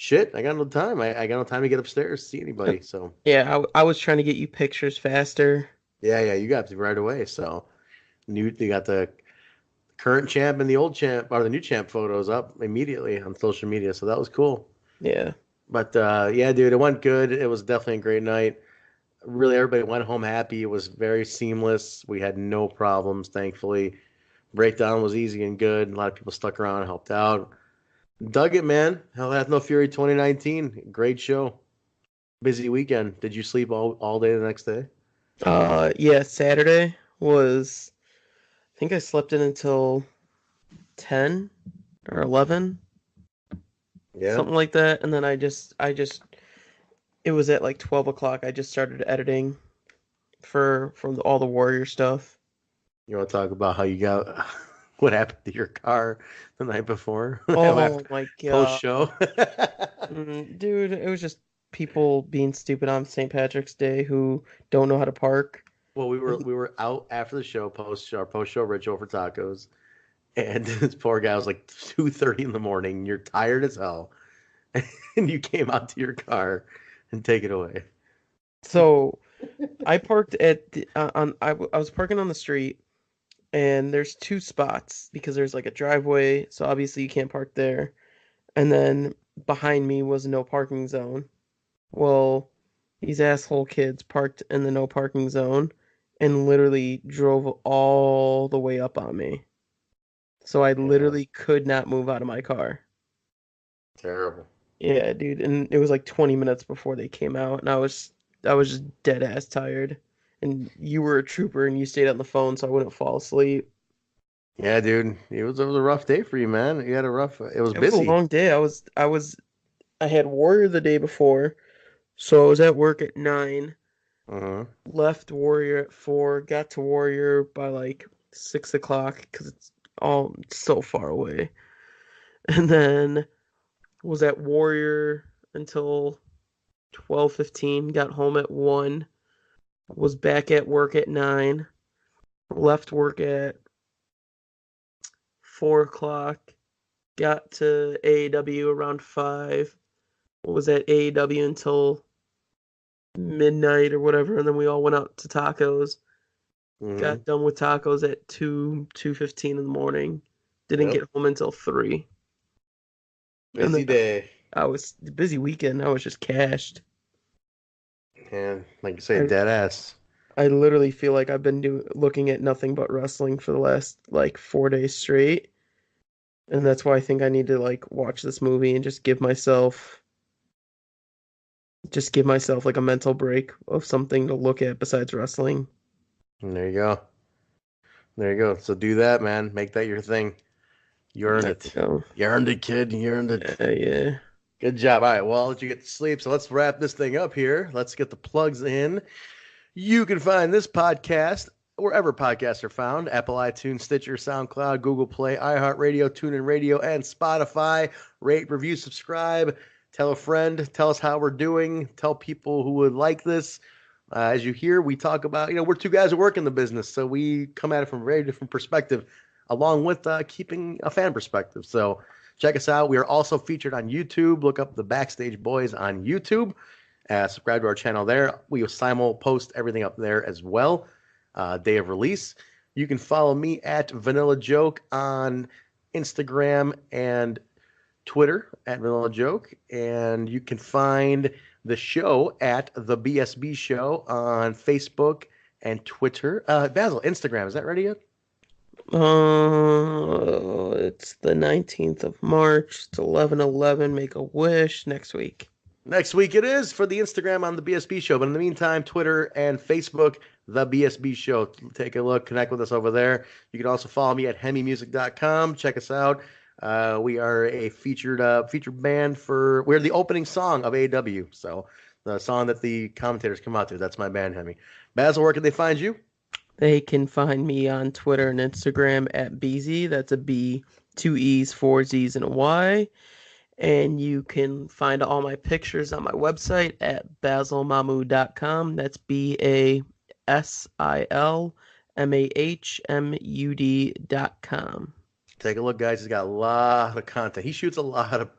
Shit, I got no time. I got no time to get upstairs to see anybody. So Yeah, I was trying to get you pictures faster. yeah, you got to right away. So you got the current champ and the old champ or the new champ photos up immediately on social media. So that was cool. Yeah. But yeah, dude, it went good. It was definitely a great night. Really, everybody went home happy. It was very seamless. We had no problems, thankfully. Breakdown was easy and good. A lot of people stuck around and helped out. Dug it, man. Hell Hath No Fury 2019. Great show. Busy weekend. Did you sleep all day the next day? Yeah, Saturday was, I think I slept in until 10 or 11, Yeah. something like that. And then it was at like 12 o'clock. I just started editing from all the Warrior stuff. You want to talk about how you got what happened to your car the night before Oh after my post God. show? Dude, it was just people being stupid on St. Patrick's Day who don't know how to park. Well, we were out after the show, post show ritual for tacos, and this poor guy was like 2:30 in the morning. You're tired as hell, and you came out to your car and take it away. So I parked at I was parking on the street, and there's two spots because there's like a driveway, so obviously you can't park there. And then behind me was a no parking zone. Well, these asshole kids parked in the no parking zone and literally drove all the way up on me. So I Yeah, literally could not move out of my car. terrible. Yeah, dude, and it was like 20 minutes before they came out, and I was just dead ass tired. And you were a trooper and you stayed on the phone so I wouldn't fall asleep. Yeah, dude, it was a rough day for you, man. You had a rough. It was It was a busy. long day. I had Warrior the day before, so I was at work at 9, Uh-huh. left Warrior at 4, got to Warrior by like 6 o'clock because it's all so far away. And then was at Warrior until 12:15, got home at 1, was back at work at 9, left work at 4 o'clock, got to AAW around 5, was at AAW until midnight or whatever, and then we all went out to tacos. Mm-hmm. Got done with tacos at 2:15 in the morning. Didn't Yep. get home until 3. And Busy then day. I was busy weekend. I was just cashed. And like you say, I dead ass. I literally feel like I've been looking at nothing but wrestling for the last like 4 days straight, and that's why I think I need to like watch this movie and just give myself like a mental break of something to look at besides wrestling. And there you go. There you go. So do that, man. Make that your thing. You earned There we it. go. You earned it, kid. You earned it. Yeah, yeah. Good job. All right. Well, I'll let you get to sleep. So let's wrap this thing up here. Let's get the plugs in. You can find this podcast wherever podcasts are found: Apple, iTunes, Stitcher, SoundCloud, Google Play, iHeartRadio, TuneIn Radio, and Spotify. Rate, review, subscribe. Tell a friend. Tell us how we're doing. Tell people who would like this. As you hear, we talk about, we're two guys who work in the business, so we come at it from a very different perspective, along with keeping a fan perspective. So check us out. We are also featured on YouTube. Look up the Backstage Boys on YouTube. Subscribe to our channel there. We will simul post everything up there as well, day of release. You can follow me at Vanilla Joke on Instagram and Twitter at Vanilla Joke, and you can find the show at the BSB Show on Facebook and Twitter. Basil, Instagram, is that ready yet? It's the 19th of March. It's 11/11. Make a wish next week. Next week it is for the Instagram on the BSB Show. But in the meantime, Twitter and Facebook, the BSB Show. Take a look, connect with us over there. You can also follow me at hemimusic.com. Check us out. We are a featured band we're the opening song of AAW. So the song that the commentators come out to, that's my band, Hemi. Basil, where can they find you? They can find me on Twitter and Instagram at BZ. That's a B, two E's, four Z's, and a Y. And you can find all my pictures on my website at basilmahmood.com. That's BASILMAHMUD.com. Take a look, guys. He's got a lot of content. He shoots a lot of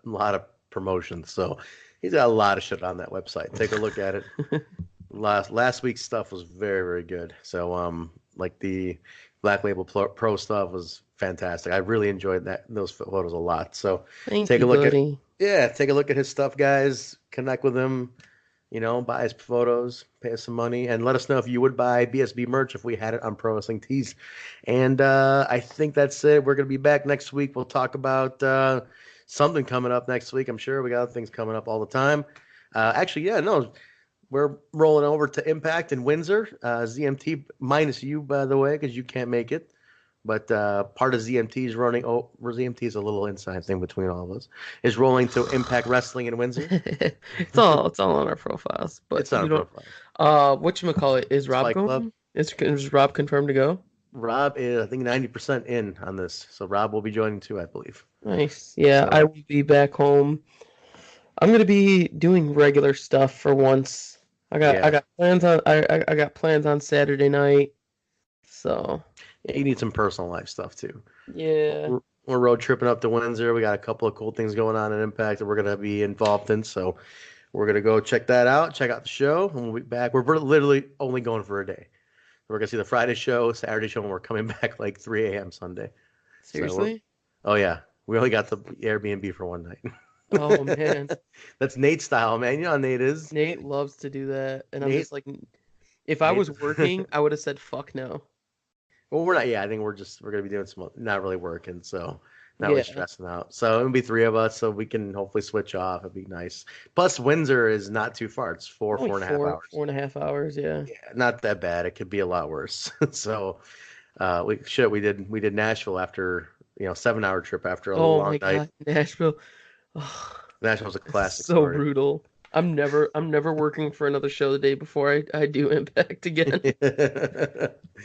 promotions. So he's got a lot of shit on that website. Take a look at it. Last week's stuff was very, very good. So like the Black Label Pro stuff was fantastic. I really enjoyed those photos a lot. So Thank take you, a look buddy. take a look at his stuff, guys. Connect with him. Buy his photos, pay us some money, and let us know if you would buy BSB merch if we had it on Pro Wrestling Tees. And I think that's it. We're going to be back next week. We'll talk about something coming up next week. I'm sure we got other things coming up all the time. Actually, yeah, no, we're rolling over to Impact in Windsor. ZMT minus you, by the way, because you can't make it. But part of ZMT is running. Oh, ZMT is a little inside thing between all of us. Is rolling to Impact Wrestling in Windsor. It's all on our profiles. But It's on you our don't. profile. Whatchamacallit, is It's Rob Fight Club. going? Is Rob confirmed to go? Rob is, I think, 90% in on this. So Rob will be joining too, I believe. Nice. Yeah, So, I will be back home. I'm gonna be doing regular stuff for once. I yeah. got plans on I got plans on Saturday night. So Yeah, you need some personal life stuff too. yeah. We're road tripping up to Windsor. We got a couple of cool things going on in Impact that we're going to be involved in. So we're going to go check that out, check out the show, and we'll be back. We're literally only going for a day. We're going to see the Friday show, Saturday show, and we're coming back like 3 a.m. Sunday. Seriously? Oh, yeah. We only got the Airbnb for one Oh man. night. That's Nate style, man. You know how Nate is. Nate loves to do that. And I'm Nate, just like, if I Nate. was working, I would have said fuck no. Well, we're not. Yeah, I think we're gonna be doing some, not really working, so not really Yeah. stressing out. So it'll be three of us, so we can hopefully switch off. It'd be nice. Plus, Windsor is not too far. It's Only 4.5 hours. 4.5 hours, yeah. Yeah, not that bad. It could be a lot worse. So, we did Nashville after 7 hour trip after a Oh long my night. God, Nashville. Oh, Nashville's a it's classic so story. brutal. I'm never working for another show the day before I do Impact again.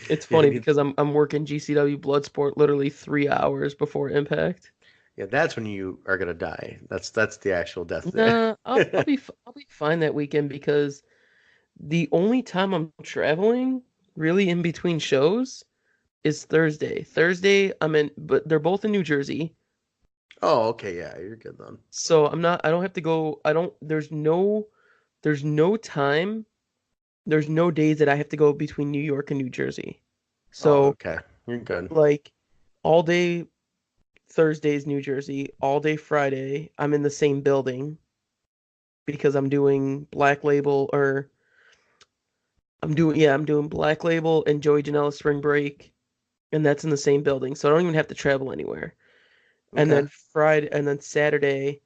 It's Yeah, funny because I'm working GCW Bloodsport literally 3 hours before Impact. yeah, that's when you are gonna die. That's the actual death there. Nah, I'll be fine that weekend because the only time I'm traveling really in between shows is Thursday. Thursday I'm in, but they're both in New Jersey, Oh, okay, yeah, you're good then. so I don't have to go. I don't. There's no time. There's no days that I have to go between New York and New Jersey. Oh, So okay, you're good. like all day Thursday's New Jersey, all day Friday, I'm in the same building because I'm doing Black Label or I'm doing Black Label and Joey Janela Spring Break, and that's in the same building. So I don't even have to travel anywhere. And Okay. then Friday and then Saturday,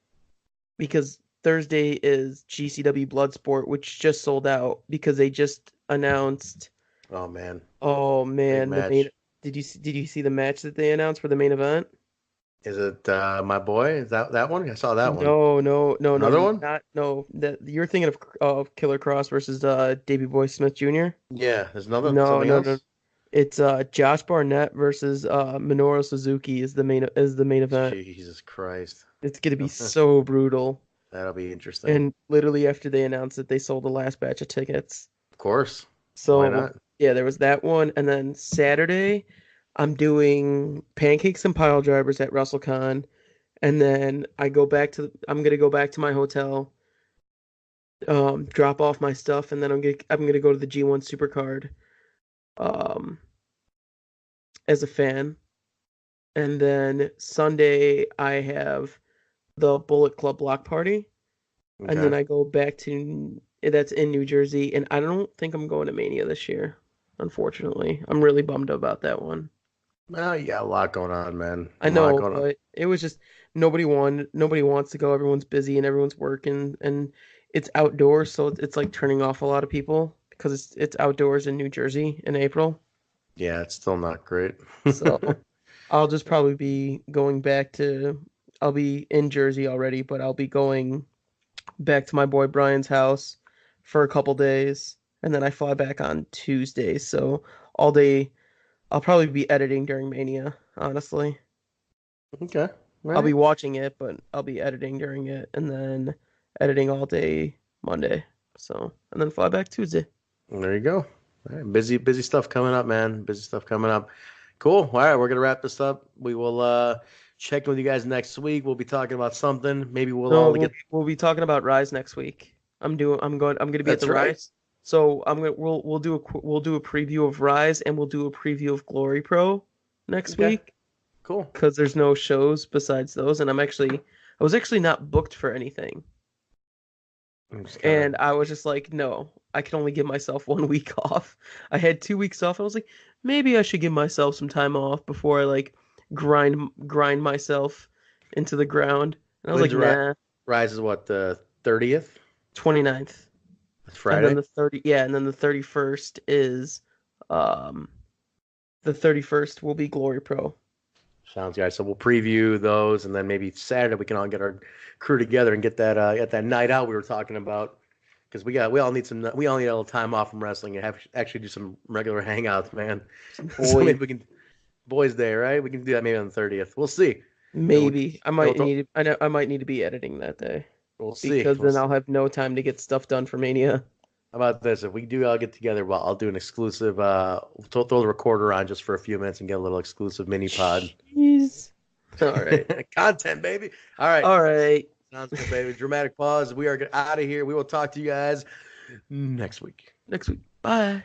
because Thursday is GCW Bloodsport, which just sold out because they just announced. Oh man, Oh big man, the main. match. Did you see the match that they announced for the main event? Is it my boy? Is that one? I saw that one. No, no, no, no, Another one? not no. That you're thinking of Killer Cross versus Davey Boy Smith Jr. Yeah, there's another No, something no, no. else. It's Josh Barnett versus Minoru Suzuki is the main event. Jesus Christ, It's gonna be so brutal. that'll be interesting. And literally after they announced it, they sold the last batch of tickets. Of course, why So not? yeah, there was that one, and then Saturday, I'm doing pancakes and pile drivers at WrestleCon, and then I'm gonna go back to my hotel, drop off my stuff, and then I'm gonna go to the G1 Supercard, um, as a fan, and then Sunday I have the Bullet Club block party, and then Okay. I go back to that's in New Jersey, and I don't think I'm going to Mania this year. Unfortunately, I'm really bummed about that one. Well, you got a lot going on, man. A I lot know, going on. but it was just nobody wants to go. Everyone's busy and everyone's working, and it's outdoors, so it's like turning off a lot of people because it's outdoors in New Jersey in April. Yeah, it's still not great. So I'll just probably be going back to I'll be in Jersey already, but I'll be going back to my boy Brian's house for a couple days, and then I fly back on Tuesday. So all day I'll probably be editing during Mania, honestly. Okay. All I'll be right. watching it, but I'll be editing during it and then editing all day Monday. So, and then fly back Tuesday. There you go. All right. Busy stuff coming up, man. Busy stuff coming up. Cool. All right, we're gonna wrap this up. We will check in with you guys next week. We'll be talking about something. Maybe we'll No, all get. we'll be talking about Rise next week. I'm gonna be at That's the right. Rise. So we'll do a preview of Rise and we'll do a preview of Glory Pro next Okay. week Cool. because there's no shows besides those, and I was actually not booked for anything. I'm just kind of. And I was just like, no, I can only give myself 1 week off. I had 2 weeks off. I was like, maybe I should give myself some time off before I like grind myself into the ground. And I was When's like, the rise? nah, Rise is what, the 30th? 29th. That's And then Friday. and then the 31st is um the 31st will be Glory Pro. Sounds good. So we'll preview those, and then maybe Saturday we can all get our crew together and get that night out we were talking about. Because we all need a little time off from wrestling and have actually do some regular hangouts, man. So Boy, maybe we can Boys Day, right? We can do that maybe on the 30th. We'll see. And maybe I might need to be editing that day we'll see. because We'll then see. I'll have no time to get stuff done for Mania. How about this? If we do all get together, well, I'll do an exclusive. Throw the recorder on just for a few minutes and get a little exclusive mini pod. Jeez. All right. Content, baby. All right. All right. Sounds good, baby. Dramatic pause. We are out of here. We will talk to you guys next week. Next week. Bye.